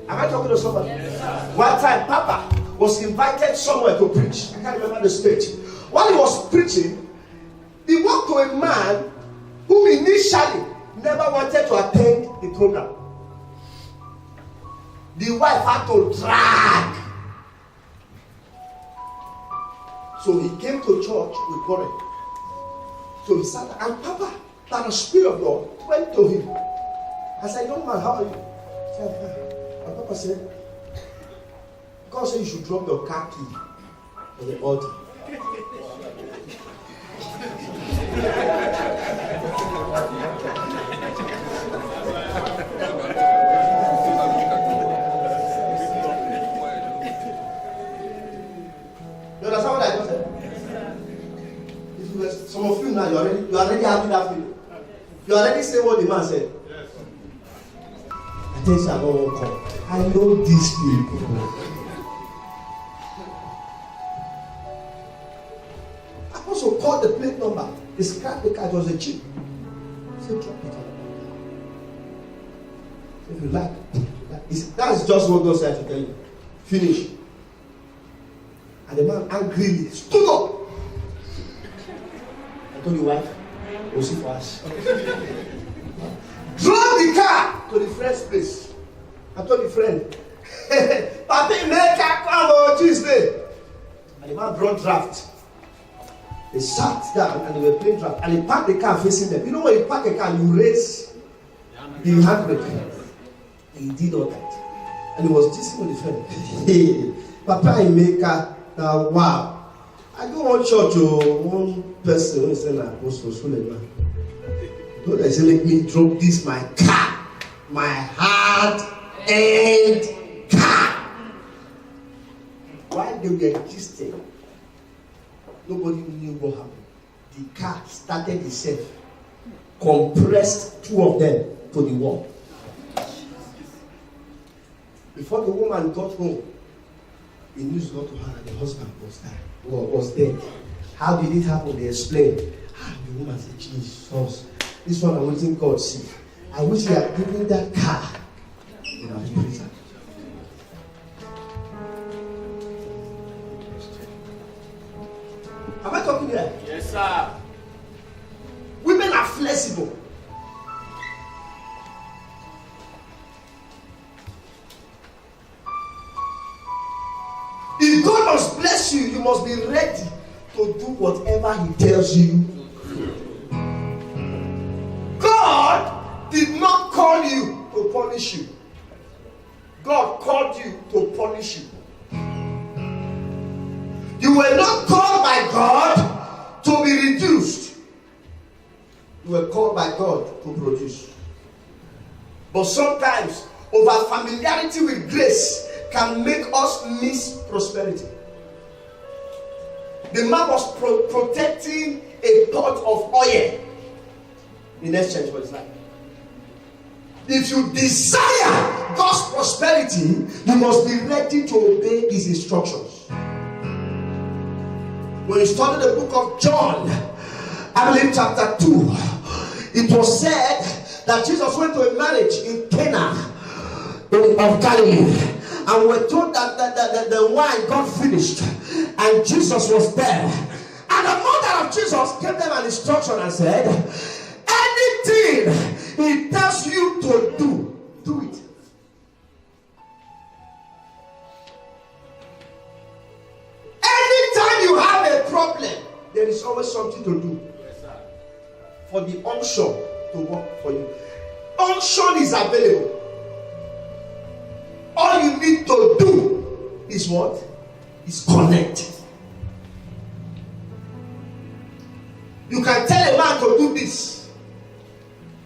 Am I talking to somebody? Yes, one time, Papa was invited somewhere to preach. I can't remember the stage. While he was preaching, he walked to a man who initially never wanted to attend the program. The wife had to drag. So he came to church with Corey. So he sat there, and Papa, by the Spirit of God, went to him. I said, young man, how are you? He said, and Papa said, God said you should drop your car key on the altar. You understand what I just said? Some of you now, you are already having that feeling. You already say what the man said. Attention, I don't come. I know these people. I also called the plate number. They scratched the car. It was a chip. I said, drop it. If you like, that's just what God said to tell you. Finish. And the man angrily stood up. I told you wife, we'll see for us. Drove the car to the friend's place. I told the friend, Papi, make a come on Tuesday. And the man brought draft. They sat down and they were playing draft. And he parked the car facing them. You know when you park a car, you raise the handbrake. He did all that. And he was teasing with the friend. Hey, Papa, I make a wow. I go one church to one person who is an apostle, Suleiman. Don't I say, let me drop this, my car, my hard and car. While they were existing, nobody knew what happened. The car started itself, compressed two of them to the wall. Before the woman got home, the news got to her that the husband was dead. How did it happen? They explained. The woman said, Jesus, this one I'm waiting God see. I wish he had given that car in our prison. Am I talking here? Yes, sir. Women are flexible. If God must bless you, you must be ready to do whatever he tells you. God did not call you to punish you. God called you to punish you. You were not called by God to be reduced. You were called by God to produce. But sometimes over familiarity with grace can make us miss prosperity. The man was protecting a pot of oil in exchange for his life. If you desire God's prosperity, you must be ready to obey his instructions. When you study the book of John, I believe chapter 2, it was said that Jesus went to a marriage in Cana of Galilee. And we're told that the wine got finished. And Jesus was there. And the mother of Jesus gave them an instruction and said, anything He tells you to do it. Anytime you have a problem, there is always something to do. For the unction to work for you. Unction is available. All you need to do is what? Is connect. You can tell a man to do this,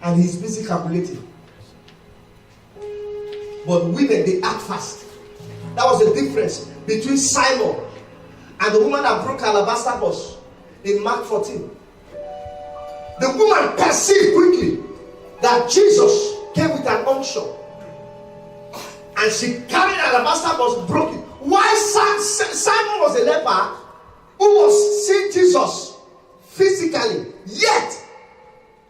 and he's busy calculating. But women, they act fast. That was the difference between Simon and the woman that broke alabaster box in Mark 14. The woman perceived quickly that Jesus came with an unction, and she carried an alabaster box, broke it. Why Simon was a leper who was seeing Jesus physically, yet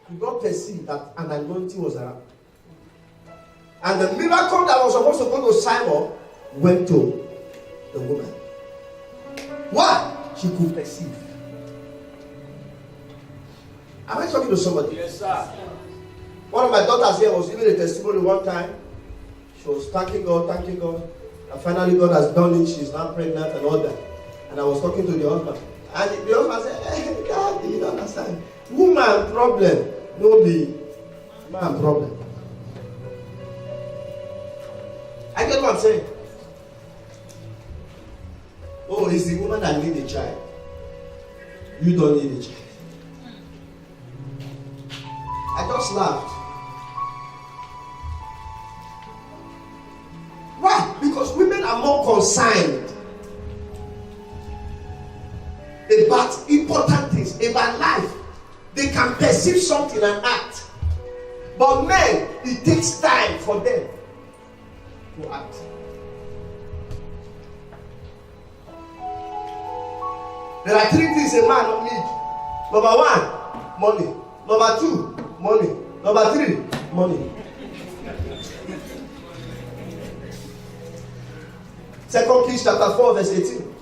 he not perceive that an anointing was around. And the miracle that was supposed to go to Simon went to the woman. Why? She could perceive. Am I talking to somebody? Yes, sir. One of my daughters here was giving a testimony one time. She was thanking God. And finally God has done it. She's now pregnant and all that. And I was talking to the husband. And the husband said, hey, Dad, you don't understand. Woman problem. No be man problem. I get what I'm saying. Oh, it's the woman that needs a child. You don't need a child. I just laughed. Why? Because women are more concerned about important things, about life. They can perceive something and act. But men, it takes time for them to act. There are 3 things a man needs. Number 1, money. Number 2, money. Number 3, money. 2 Kings chapter 4 verse 18.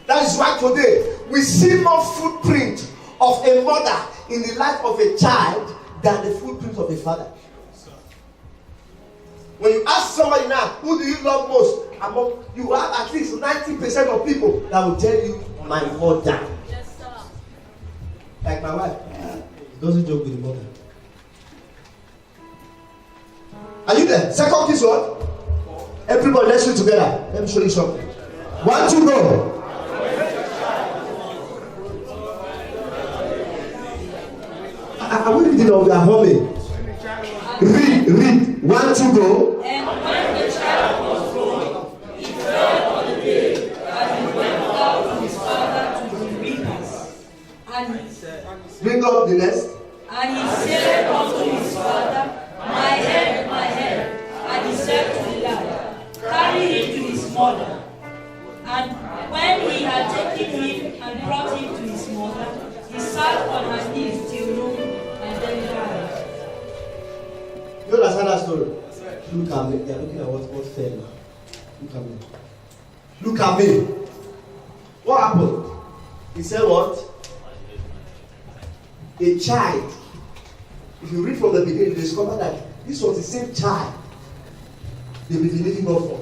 That is why today we see more footprint of a mother in the life of a child than the footprint of a father. When you ask somebody now, who do you love most? Among you have at least 90% of people that will tell you, my mother. Yes, sir. Like my wife, doesn't joke with the mother. Are you there? 2 Kings what? Everybody, let's read together. Let me show you something. 1, 2, go. Are we reading or we are humming? Read. 1, 2, go. And when the child was grown, he fell on the day, and he went out to his father to the reapers. And Bring up the next. he said unto his father, my head, my head. And he said to the lad, carry him to his mother. And when he had taken him and brought him to his mother, he sat on her knees till noon, and then died. You understand that story? Look at me. They are looking at what fell now. Look at me. Look at me. What happened? He said what? A child. If you read from the beginning, you discover that this was the same child they were believing God for.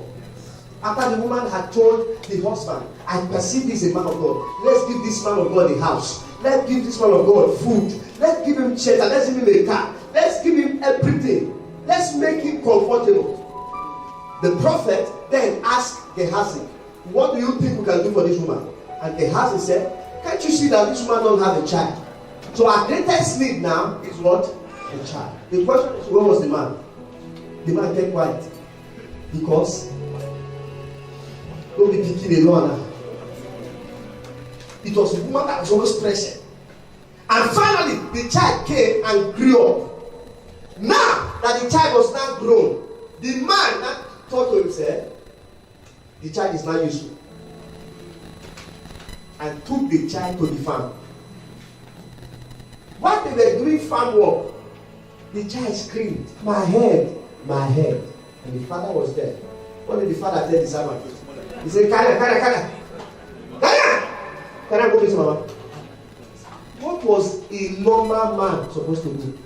After the woman had told the husband, I perceive this a man of God. Let's give this man of God a house. Let's give this man of God food. Let's give him shelter. Let's give him a car. Let's give him everything. Let's make him comfortable. The prophet then asked Gehazi, what do you think we can do for this woman? And Gehazi said, can't you see that this woman don't have a child? So our greatest need now is what? A child. The question is, where was the man? The man kept quiet. Because don't be picking alone. It was a woman that was always present. And finally, the child came and grew up. Now that the child was now grown, the man now thought to himself, the child is now useful. And took the child to the farm. While they were doing farm work, the child screamed, my head, my head. And the father was there. What did the father tell the servant? He said, Kana, go to mama. Go What was a normal man supposed to do?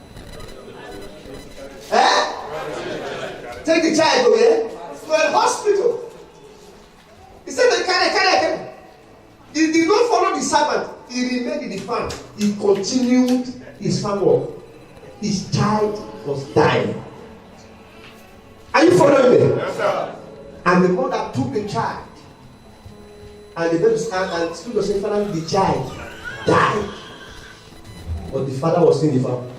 Take the child away to a hospital. He said, carry. He did not follow the servant. He remained in the farm. He continued his farm work. His child was dying. Are you following me? Yes, sir. And the mother took the child. And the baby and stood and said, Father, the child died. But the father was still in the farm.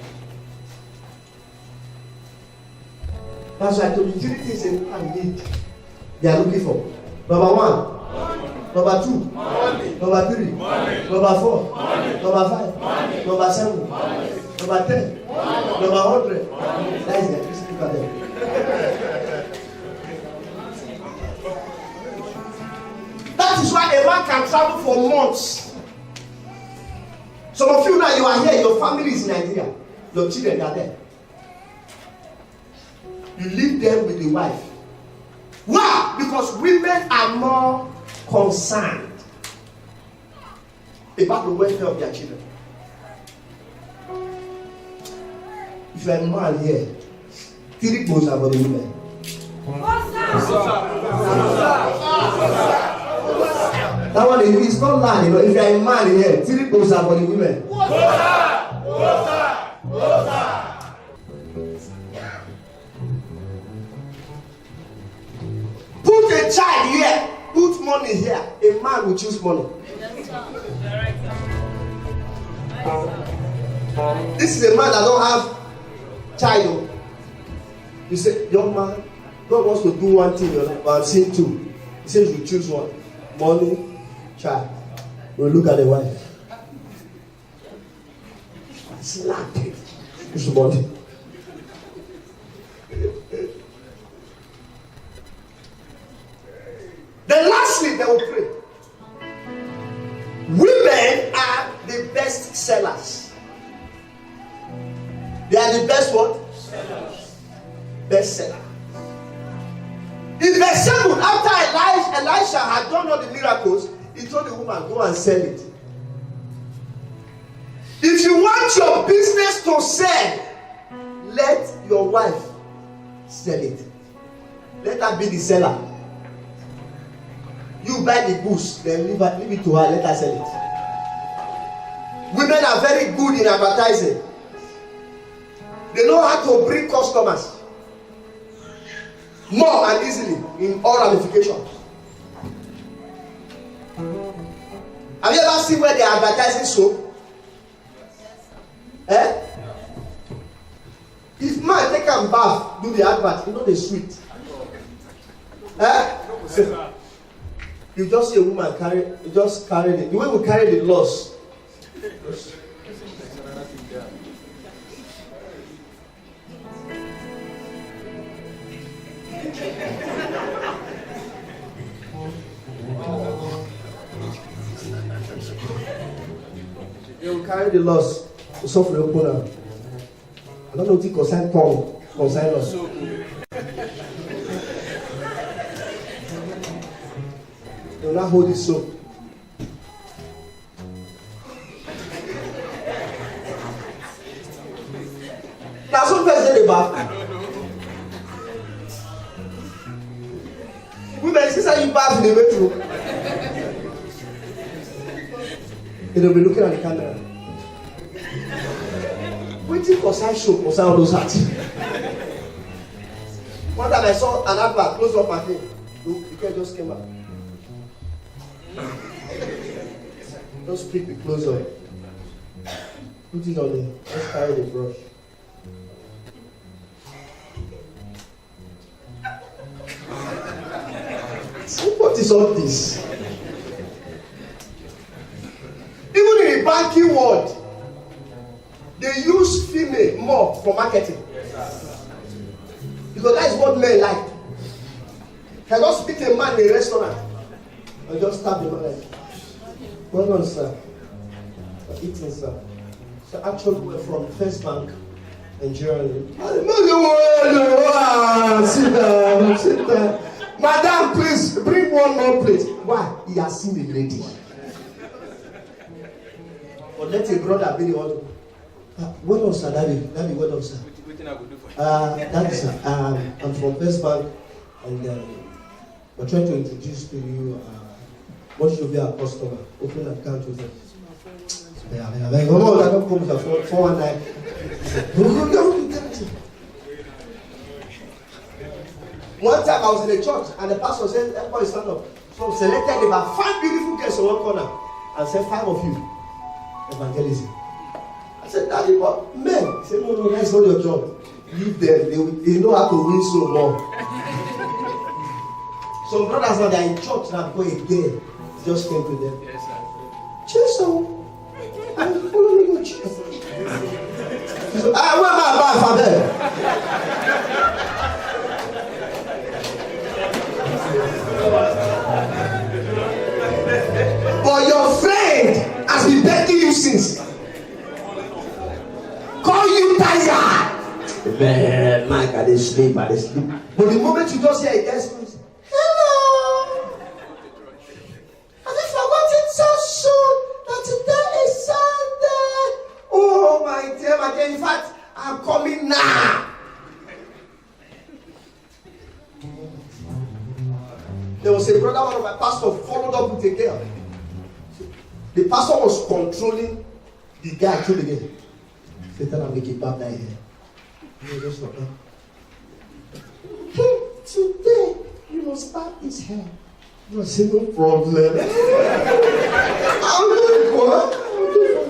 That's why I told you 3 things a man need. They are looking for. Number 1. Money. Number 2. Money. Number 3. Money. Number 4. Money. Number 5. Money. Number 7. Money. Number 10. Money. Number 100. Money. That is the electricity for them. That is why a man can travel for months. Some of you now, you are here, your family is in Nigeria. Your children are there. You leave them with the wife. Why? Because women are more concerned about the welfare of their children. If you are a man here, 3 goals are for the women. That one is not land, you know. If you are a man here, 3 goals are for the women. Put a child here, put money here. A man will choose money. This is a man that don't have child. You say, young man, God wants to do one thing in your life, but I'm seeing 2. He says you choose one. Money, child. We'll look at the wife. Slap it. It's money. Then lastly, they will pray. Women are the best sellers. They are the best what? Sellers. Best seller. In verse 7, after Elisha had done all the miracles, he told the woman, go and sell it. If you want your business to sell, let your wife sell it. Let her be the seller. You buy the goods, then leave it to her, let her sell it. Women are very good in advertising. They know how to bring customers more and easily in all ramifications. Have you ever seen where they are advertising soap? If man take a bath, do the advert, you know the sweet. You just see a woman carry it. The way we carry the loss. They will carry the loss to suffer the opponent. I don't know if it concern Paul, concern us. They will not hold it so. Now some person say the bath. Women, since you bath in the bedroom, they will be looking at the camera. Waiting for side show for some of those hats. One time I saw an advert close up my thing. The girl just came out. Just pick the clothes up. Put it on the. Let's carry the brush. So what is all this? Even in the banking world, they use female more for marketing. Because that is what men like. Can just meet a man in a restaurant and just stab the man like, well on, sir. For eating, sir. So actually we're from First Bank, Nigeria. Sit down. Madam, please bring one more plate. Why? He has seen the lady. Or let a brother be the one. What else, sir? Daddy, what else, sir? Daddy, sir. I'm from First Bank, and we're trying to introduce to you what should be our customer. Open an account with us. Yeah. Oh, I don't come with 419. One time I was in a church and the pastor said, everybody stand up. So selected about 5 beautiful girls in one corner and said, 5 of you, evangelism. I said, Daddy, but men. He said, no, that's not your job. Leave them. They know how to win so more. Some brothers now, they're in church now because a girl just came to them. Yes, sir. Jesus, I'm following you, Jesus. So, where am I about for them? But your friend has been begging you since. Call you tired. Man, can they sleep? But the moment you just hear it, guess hello. Have you forgotten so soon that today is Sunday? Oh my dear. In fact, I'm coming now. There was a brother, one of my pastors, followed up with a girl. The pastor was controlling the guy through the girl. He said, I'm making bad guy here. Just stop that. Today, you must part his hair. I said, no problem. I'll do it for her.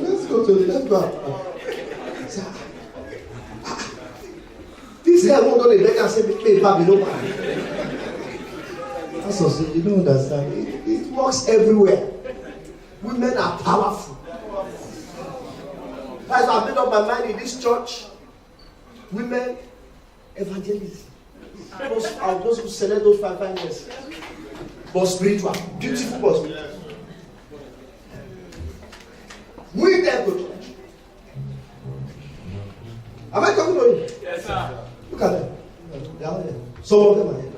Let's go to the let's go. This guy won't only beg and say, pay baby, no man. That's what you don't understand. It works everywhere. Women are powerful. That's why I made up my mind in this church. Women, evangelists. I'll just select those 5 years. But spiritual, beautiful but spiritual. We them to church. Am I talking to you? Yes, sir. Look at them. They are there. Some of them are here.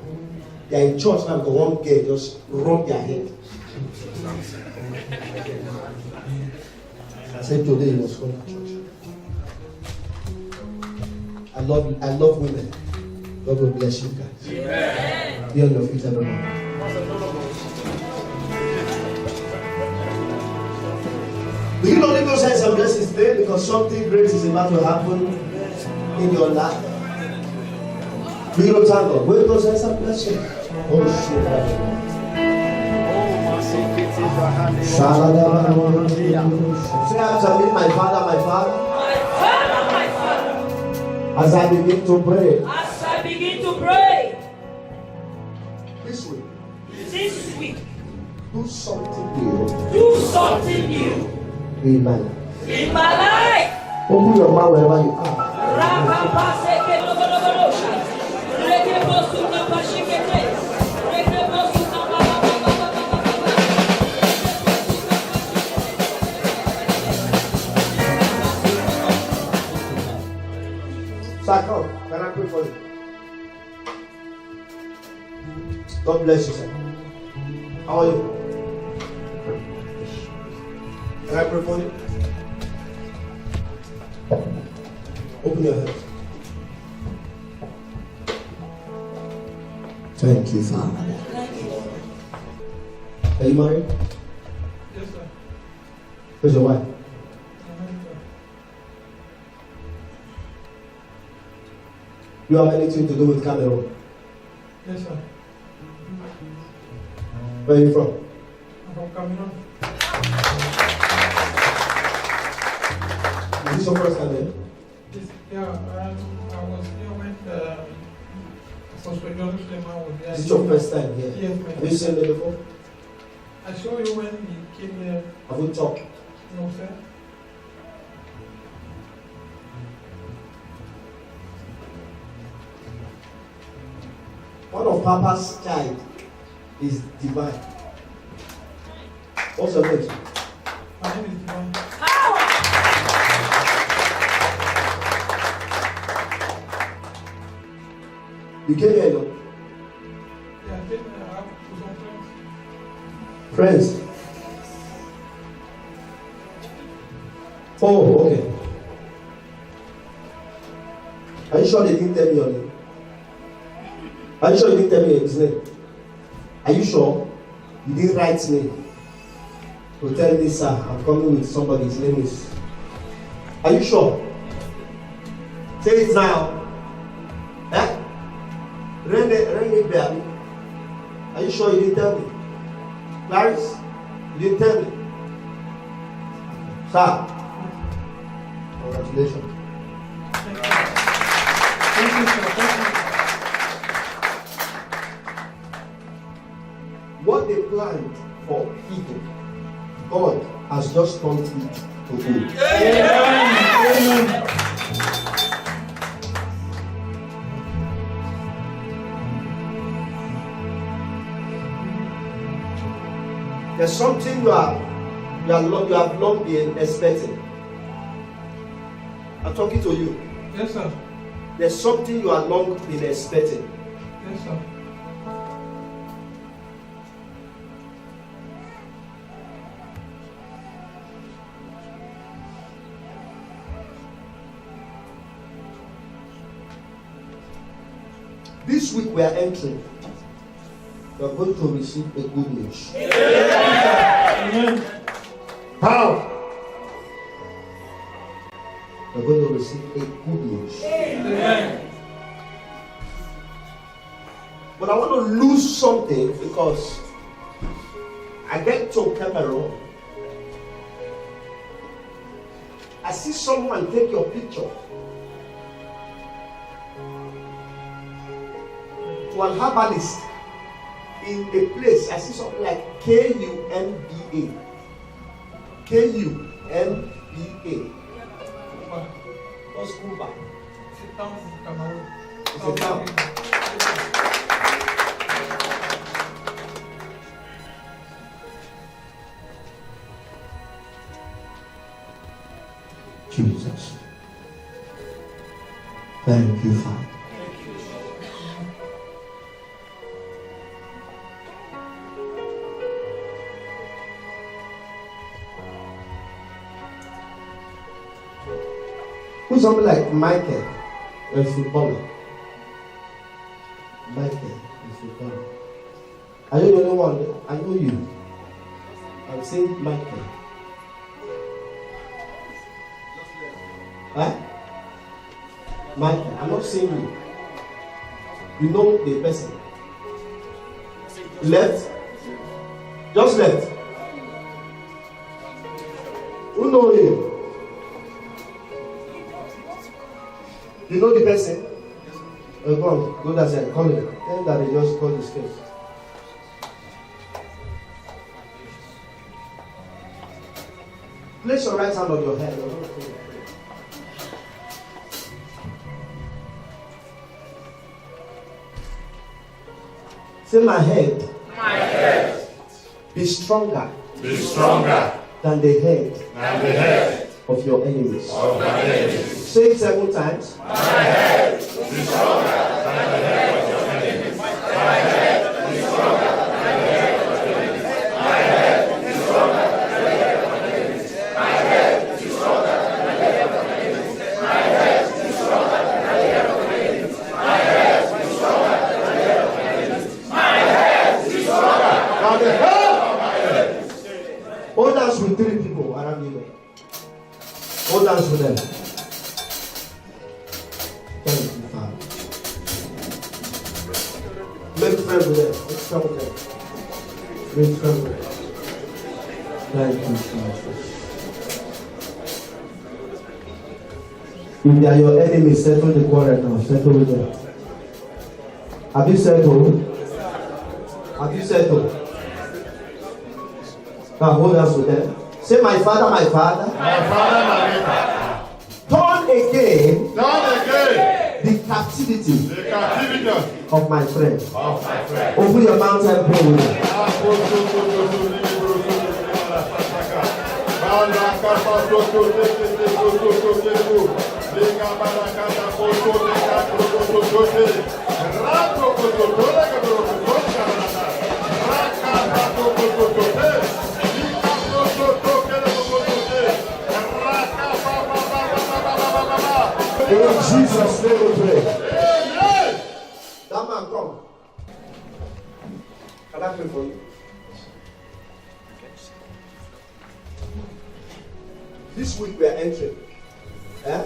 They are in church now because one girl just rub their head. I said today you must come to church. I love women. God will bless you guys. Amen. Be on your feet, everyone. Begin to live those hands and bless His name because something great is about to happen in your life. Begin to thank God. Wave those hands and bless Him. Oh, shit. Say after me, my Father, my Father. My Father, my Father. As I begin to pray. As I begin to pray. This week. This week. Do something new. Do something new. In my life. In my life. Open your mouth wherever you are. So come, can I pray for you? God bless you, sir. How are you? Can I pray for you? Open your hands. Thank you, Father. Are you married? Yes, sir. Where's your wife? You have anything to do with Cameroon? Yes, sir. Where are you from? I'm from Cameroon. Is this your first time here? Yes, yeah, I was here when the Suleiman was there. Is this your first time here? Yes, my Have you seen me before? I saw you when he came here. Have we talked? No, sir. One of Papa's child is divine. What's your name? My name is Desmond. You came here alone? Yeah, I came here to some friends. Friends. Oh, okay. Are you sure they didn't tell me your name? Are you sure you didn't tell me his name? Are you sure you didn't write me to tell me, sir, I'm coming with somebody, his name is? Are you sure? Say it now. Eh? Rene baby. Are you sure you didn't tell me? Clarice, you didn't tell me. Sir, congratulations. Thank you, sir. Thank you. What they planned for evil, God has just turned it to good. Amen. There's something you have long been expecting. I'm talking to you. Yes, sir. There's something you have long been expecting. Yes, sir. This week we are entering. You are going to receive a good news. Amen. How? You are going to receive a good news. Amen. But I want to lose something because I get to Cameroon. I see someone take your picture to an herbalist in a place. I see something like KUMBA. KUMBA. What's Kumba? It's a town in Cameroon. It's a town. Jesus. Thank you, Father. Who's something like Michael, a footballer? Michael, a footballer. Are you the only one? I know you. I'm saying Michael. Huh? Michael, I'm not saying you. You know the person. Left? Just left. Who knows him? You know the person? Go on, go that side, call him. Tell him that they just call his case. Place your right hand on your head. Say, my head. My head. Be stronger. Be stronger than the head. than the head Of your enemies. of my enemies. Say it 7 times. My head be stronger than the head of your enemies. My head be stronger than the head of your enemies. My head be stronger than the head of your enemies. My head be stronger than the head of your enemies. My head be stronger than the head of your enemies. My head be stronger than the head of your enemies. My head be stronger Now the head. than my enemies. Hold hands with 3 people around you. Hold hands with them. Thank you, Father. Make friends with them. Make friends with them. Make friends with them. Thank you, Jesus. If they are your enemies, settle the quarrel now. Settle with them. Have you settled? Have you settled? Now hold hands with them. Say, my Father, my Father. My Father, my Maker, Turn again turn again the captivity the captivity of my friend. of my friend. Open your mouth and pray with me. In Jesus' name we pray. That man come. Can I pray for you? This week we are entering. Eh?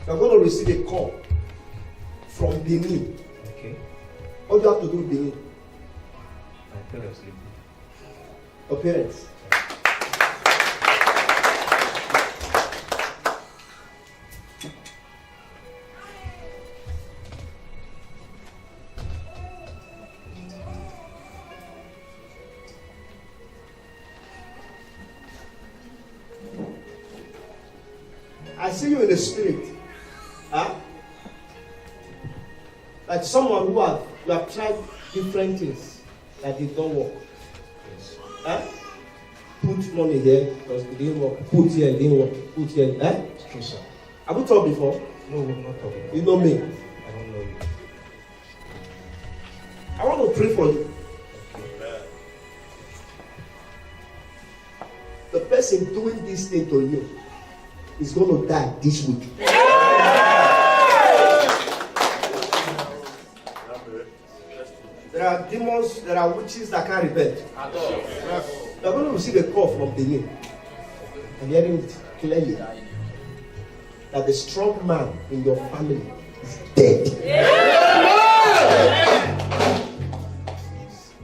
You are going to receive a call from Benin. Okay. What do you have to do with Benin? My parents live. Your parents. I see you in the spirit. Huh? Like someone who you have tried different things that did not work. Yes. Huh? Put money here because it didn't work. Put here, it didn't work. Put here. Eh? It's true, sir. Have you talked before? No, we're not talking. You know me. I don't know you. I want to pray for you. The person doing this thing to you is going to die this week. There are demons, there are witches that can't repent. You are going to receive a call from Benin. I'm hearing it clearly that the strong man in your family is dead.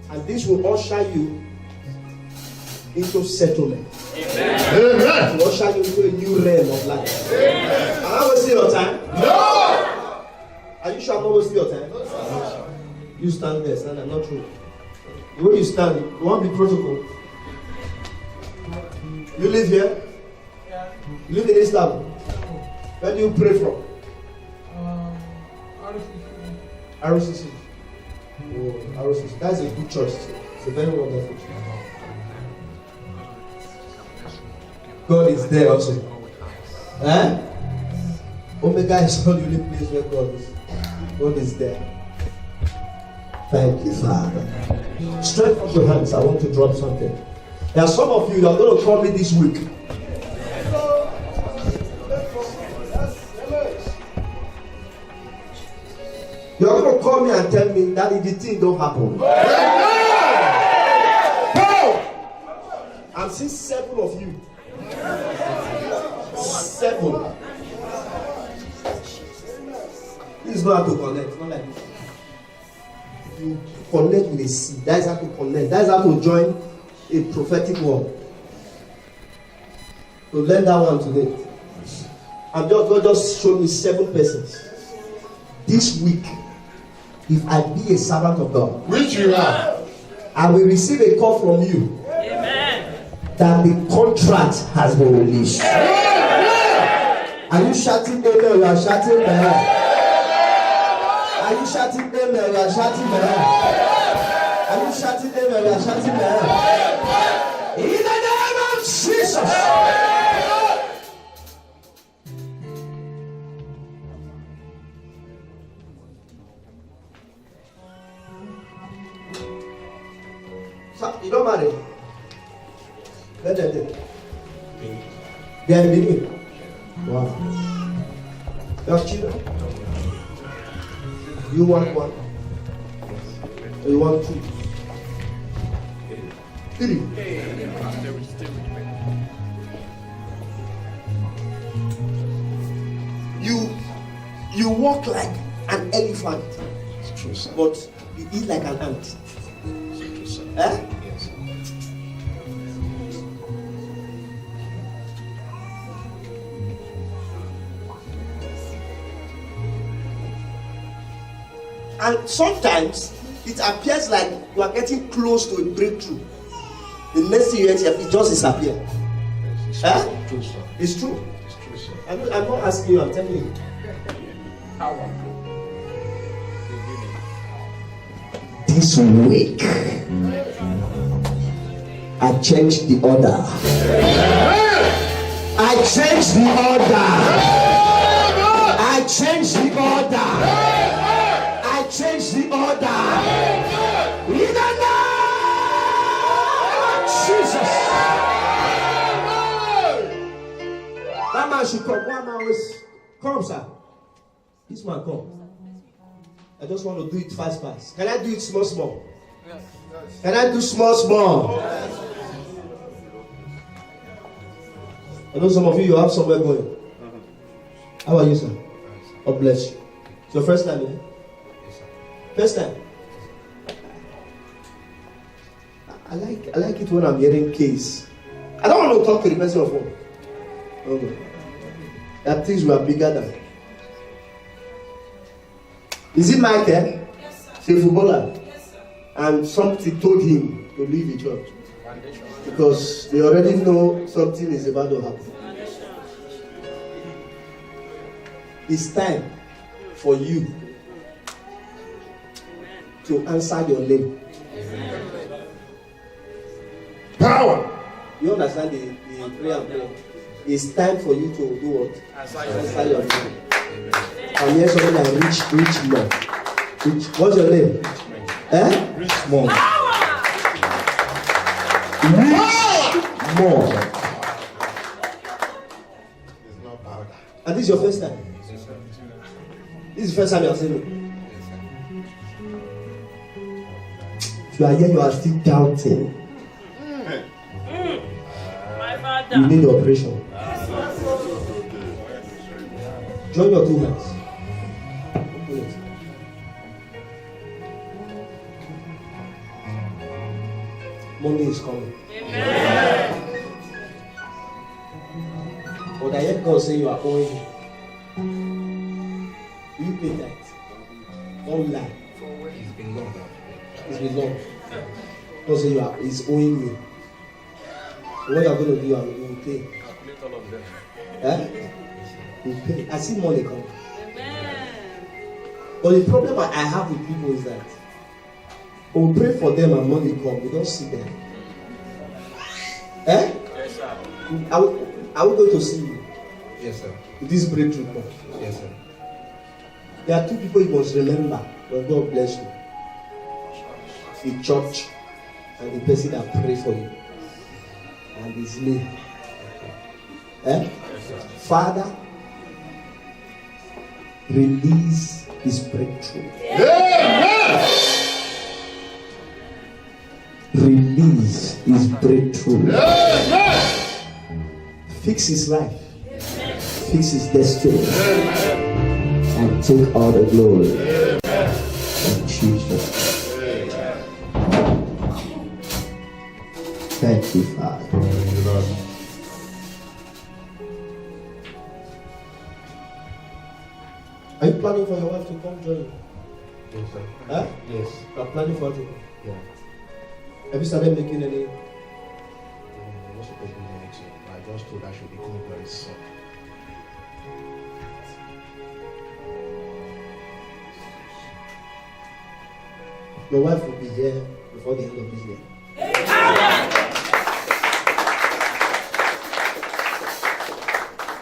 And this will usher you into settlement. Amen. It will usher you into a new realm of life. Am I wasting your time? No! Are you sure I'm not wasting your time? No. You stand there, stand there, not true. The way you stand, you want to be protocol. You live here? Yeah. You live in Istanbul? Where do you pray from? RCC. RCC. Oh, RCC. That's a good church. It's a very wonderful church. God is there also. Eh? Omega is not the only place where God is. God is there. Thank you, Father. Straight from your hands, I want to drop something. There are some of you that are going to call me this week. You are going to call me and tell me that if the thing don't happen. I'm seeing 7 of you. 7. This is not how to connect, not like this. You connect with a seed. That is how to connect. That is how to join a prophetic word. So learn that one today. And God just showed me 7 persons. This week, if I be a servant of God, Which you are. I will receive a call from you. Amen. That the contract has been released. Are you shouting amen? You are shouting amen. Are you shouting amen? You are shouting amen. Are you shouting amen? You are shouting amen. In the name of Jesus. So, you don't marry. Let them do. They are in Benin. Wow. You have children? You want 1? Or you want 2? 3? You walk like an elephant, It's true, sir. but you eat like an ant. It's true, sir. Eh? Yes. And sometimes it appears like you are getting close to a breakthrough. The next thing you hear, it just disappears. It's Eh? true, sir. It's true. It's true, sir. I'm not asking you, I'm telling you. This week, I changed the order. I changed the order. I changed the order. I changed the order. In the name of Jesus. That man should come. One man always come, sir. This man come. I just want to do it fast. Can I do it small? Yes. Can I do small? I know some of you have somewhere going. How are you, sir? God bless you. It's your first time, eh? Yes, sir. First time. I like it when I'm hearing case. I don't want to talk to the person of one. Okay. That things were bigger than. Is it Mike? Yes, sir. He's a footballer. Yes, sir. And something told him to leave the church because they already know something is about to happen. It's time for you to answer your name. Power. You understand the prayer? It's time for you to do what? Answer your name. I'm here something like rich man. What's your name? Rich man. More. It's not powder. And this is your first time? This is the first time you are seeing me. If you are here, you are still doubting. My father. You need operation. Join your two hands. Open it. Money is coming. Amen. But I heard God say you are owing. You pay that. Don't lie. It's been long now. It's been long. God say he's owing you. So what you are going to do, you will pay. Calculate all of them. You pay. I see money coming. Amen. But the problem I have with people is that we pray for them and money come, we don't see them. Yes, sir. Are we going to see you Yes, sir. with this breakthrough come? Yes, sir. There are two people you must remember when God bless you. The church and the person that pray for you. And his name. Father, release his breakthrough. Release his breakthrough. Fix his life. Fix his destiny. And take all the glory. In Jesus. Thank you, Father. Are you planning for your wife to come join you? Yes, sir. Huh? Yes. You are planning for her to come? Yeah. Have you started making any? I'm not supposed to do anything. I just told her she'll be coming very soon. Your wife will be here before the end of this year.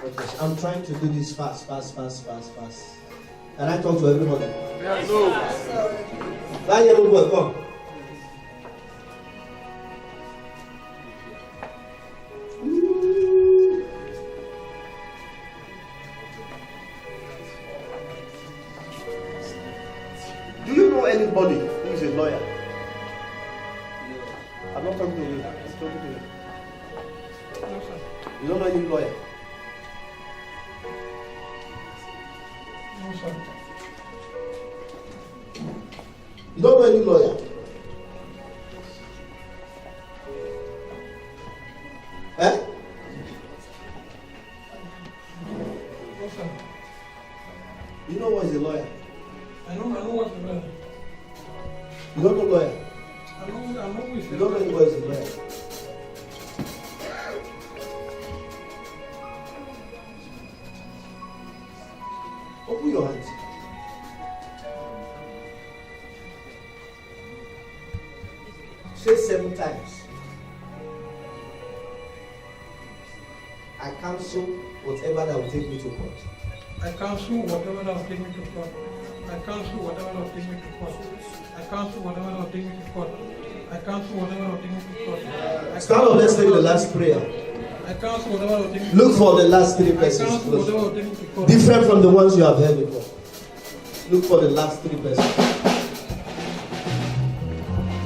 Okay, I'm trying to do this fast. Can I talk to everybody? Yes, no. That yellow boy, come. Do you know anybody who is a lawyer? I'm not talking to you. I'm talking to you. No, sir. You don't know any lawyer? No, sir. You don't know any lawyer? No, sir. You know what is a lawyer? I know what's the matter. You don't know lawyer? I know who is You don't know anybody is a lawyer? Open your hands. Say 7 times. I cancel whatever that will take me to court. I cancel whatever that will take me to court. I cancel whatever that will take me to court. I cancel whatever that will take me to court. I cancel whatever that will take me to court. Stand up, let's take the last prayer. I I cancel whatever will take me to Look for the last three I persons. cancel whatever will take me to court. Different from the ones you have heard before. Look for the last three persons.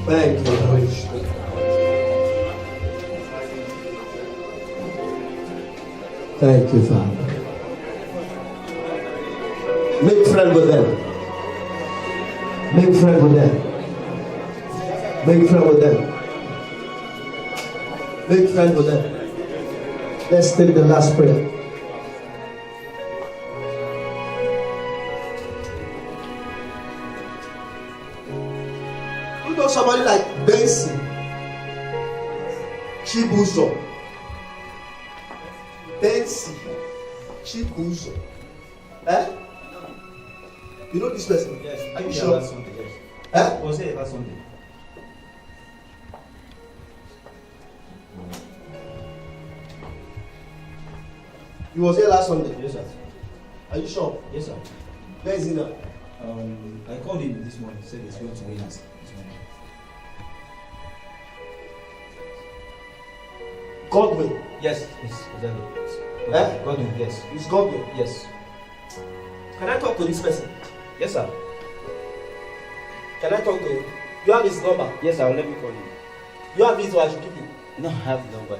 Thank you. Holy Spirit. Thank you, Father. Make friend with them. Make friend with them. Make friend with them. Make friend with them. Let's take the last prayer. You know somebody like Benson Chibuzo. Benson Chibuzo. Eh? You know this person? Yes. Are you Yeah, sure? last Sunday, yes. Eh? Was it last Sunday? He was here last Sunday. Yes, sir. Are you sure? Yes, sir. Where is he now? I called him this morning. He said he's going to win us this morning. Godwin. Yes, exactly. Eh? Godwin, yes. It's Godwin. Yes. Can I talk to this person? Yes, sir. Can I talk to him? You have his number. Yes, sir. I'll let me call him. You have his, or I should give you. No, I have the number.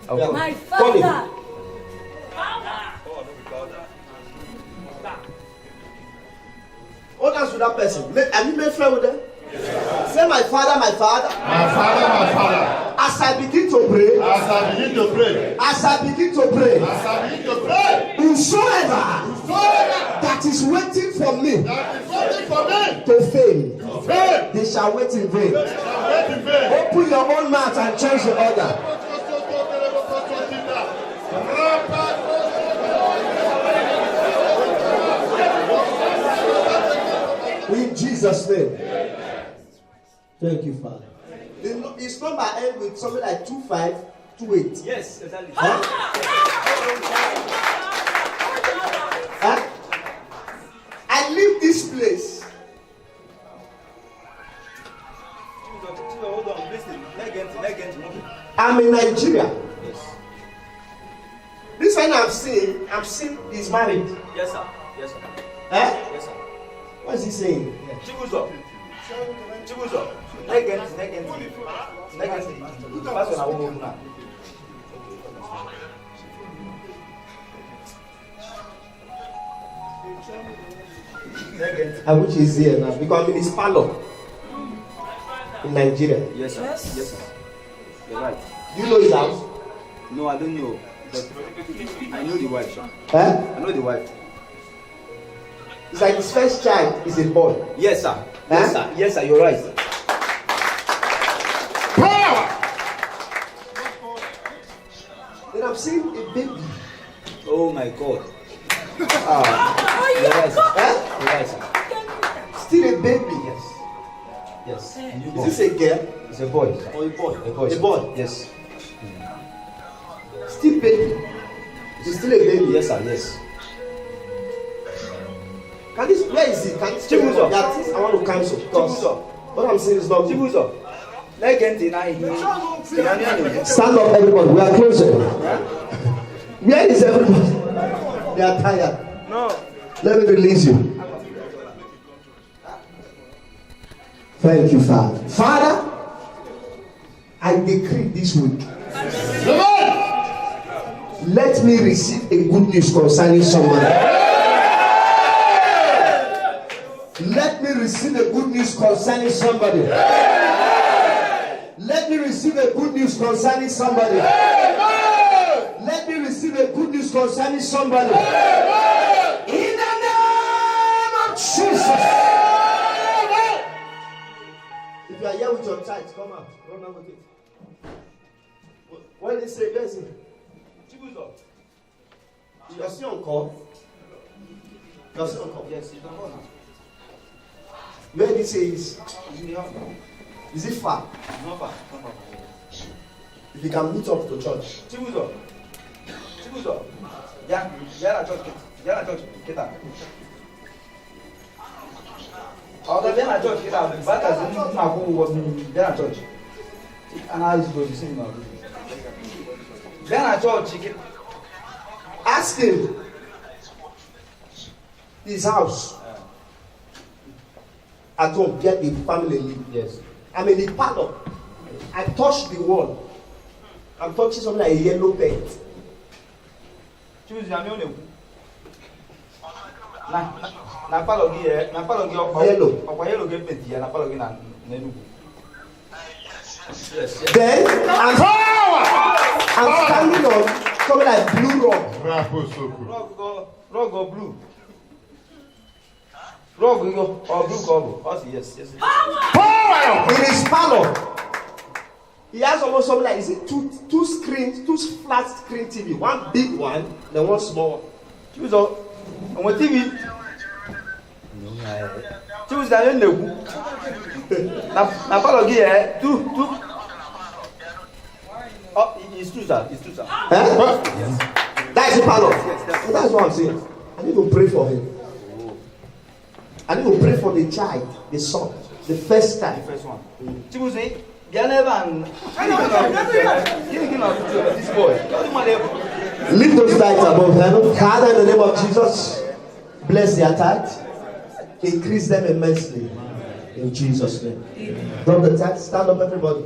I'll Yeah. call My him. Call him. father. Hold on to that person. Have you made friend with them? Say, my father, my father. My Father, my Father, As I begin to pray, as I begin to pray, as I begin to pray, as I begin to pray, whosoever whosoever that is waiting for me that is waiting for me to fail, to fail, they shall wait in vain. they shall wait in vain. Open your own mouth and change the order. In Jesus' name. Thank you, Father. His number ends with something like 2528. Yes, exactly. Huh? Huh? I leave this place. Hold on, listen. Legend. I'm in Nigeria. Yes. This one I'm seeing he's married. Yes, sir. Yes, sir. Eh? Yes, sir. What is he saying? Chibuzo. Legend. That's what I want now. Legend. I wish he's here now because I'm in his parlor in Nigeria. Yes, sir. Yes, sir. You're right. Do you know his house? No, I don't know. But I know the wife, sir. Eh? I know the wife. It's like his first child is a boy. Yes, sir. Yes, sir. Yes, sir. You're right. Power! Then I'm seeing a baby. Oh my God. Oh, You're right, sir. Eh? You're right, sir. Still a baby. Yes. Yes. Is this a girl It's a boy. Sir. or a boy? A boy. A sir. boy. Yes. Still baby. It's still a baby. Yes, sir. Yes. Where is it? Can this Chibuzo. That is, I want to cancel. Because Chibuzo. what I'm saying is not good. Chibuzo. Legend in Stand up, everybody. We are closing. Where is everybody? They are tired. No. Let me release you. Thank you, Father. Father, I decree this week. Let me receive a good news concerning somebody. Let me receive a good news concerning somebody. Let me receive a good news concerning somebody. Let me receive a good news concerning somebody. In the name of Jesus. If you are here with your child, come out. Run out with it. What did he say? Where is he? Chibuzo. You are still on call. You are still on call. Yes, he's on call now. Where did he say is? He's in the house now. Is it far? It's not far. Not far. If you can meet up to church. Chibuzo. Yeah, church. Get out. Viens à church, get out. Back as the man who was in church. And I was going to sing now. Then I told chicken. Ask him. His house. At home, get the family live. Yes. I'm in the parlor. I touched the wall. I'm touching something like a yellow paint. Choose your name. Na palo gi Yellow. Okwa yellow get paint ya na palo gi na Enugu. Yes. Then I'm standing on something like blue rock. Rug or blue. Rug or blue cover. Oh yes. In his parlor. He has almost something like, is it two screens, two flat screen TV, one big one, then one small one. Choose on TV. Choose that in the na palo gi two. Oh, it's true, sir. That is the parlor. That's what I'm saying. I need to pray for him. I need to pray for the child, the son, the first time. The first one. Choose it. This boy. Lift those tithes above heaven. Father, in the name of Jesus, bless their tithes. Increase them immensely. In Jesus' name. Drop the tithes. Stand up, everybody.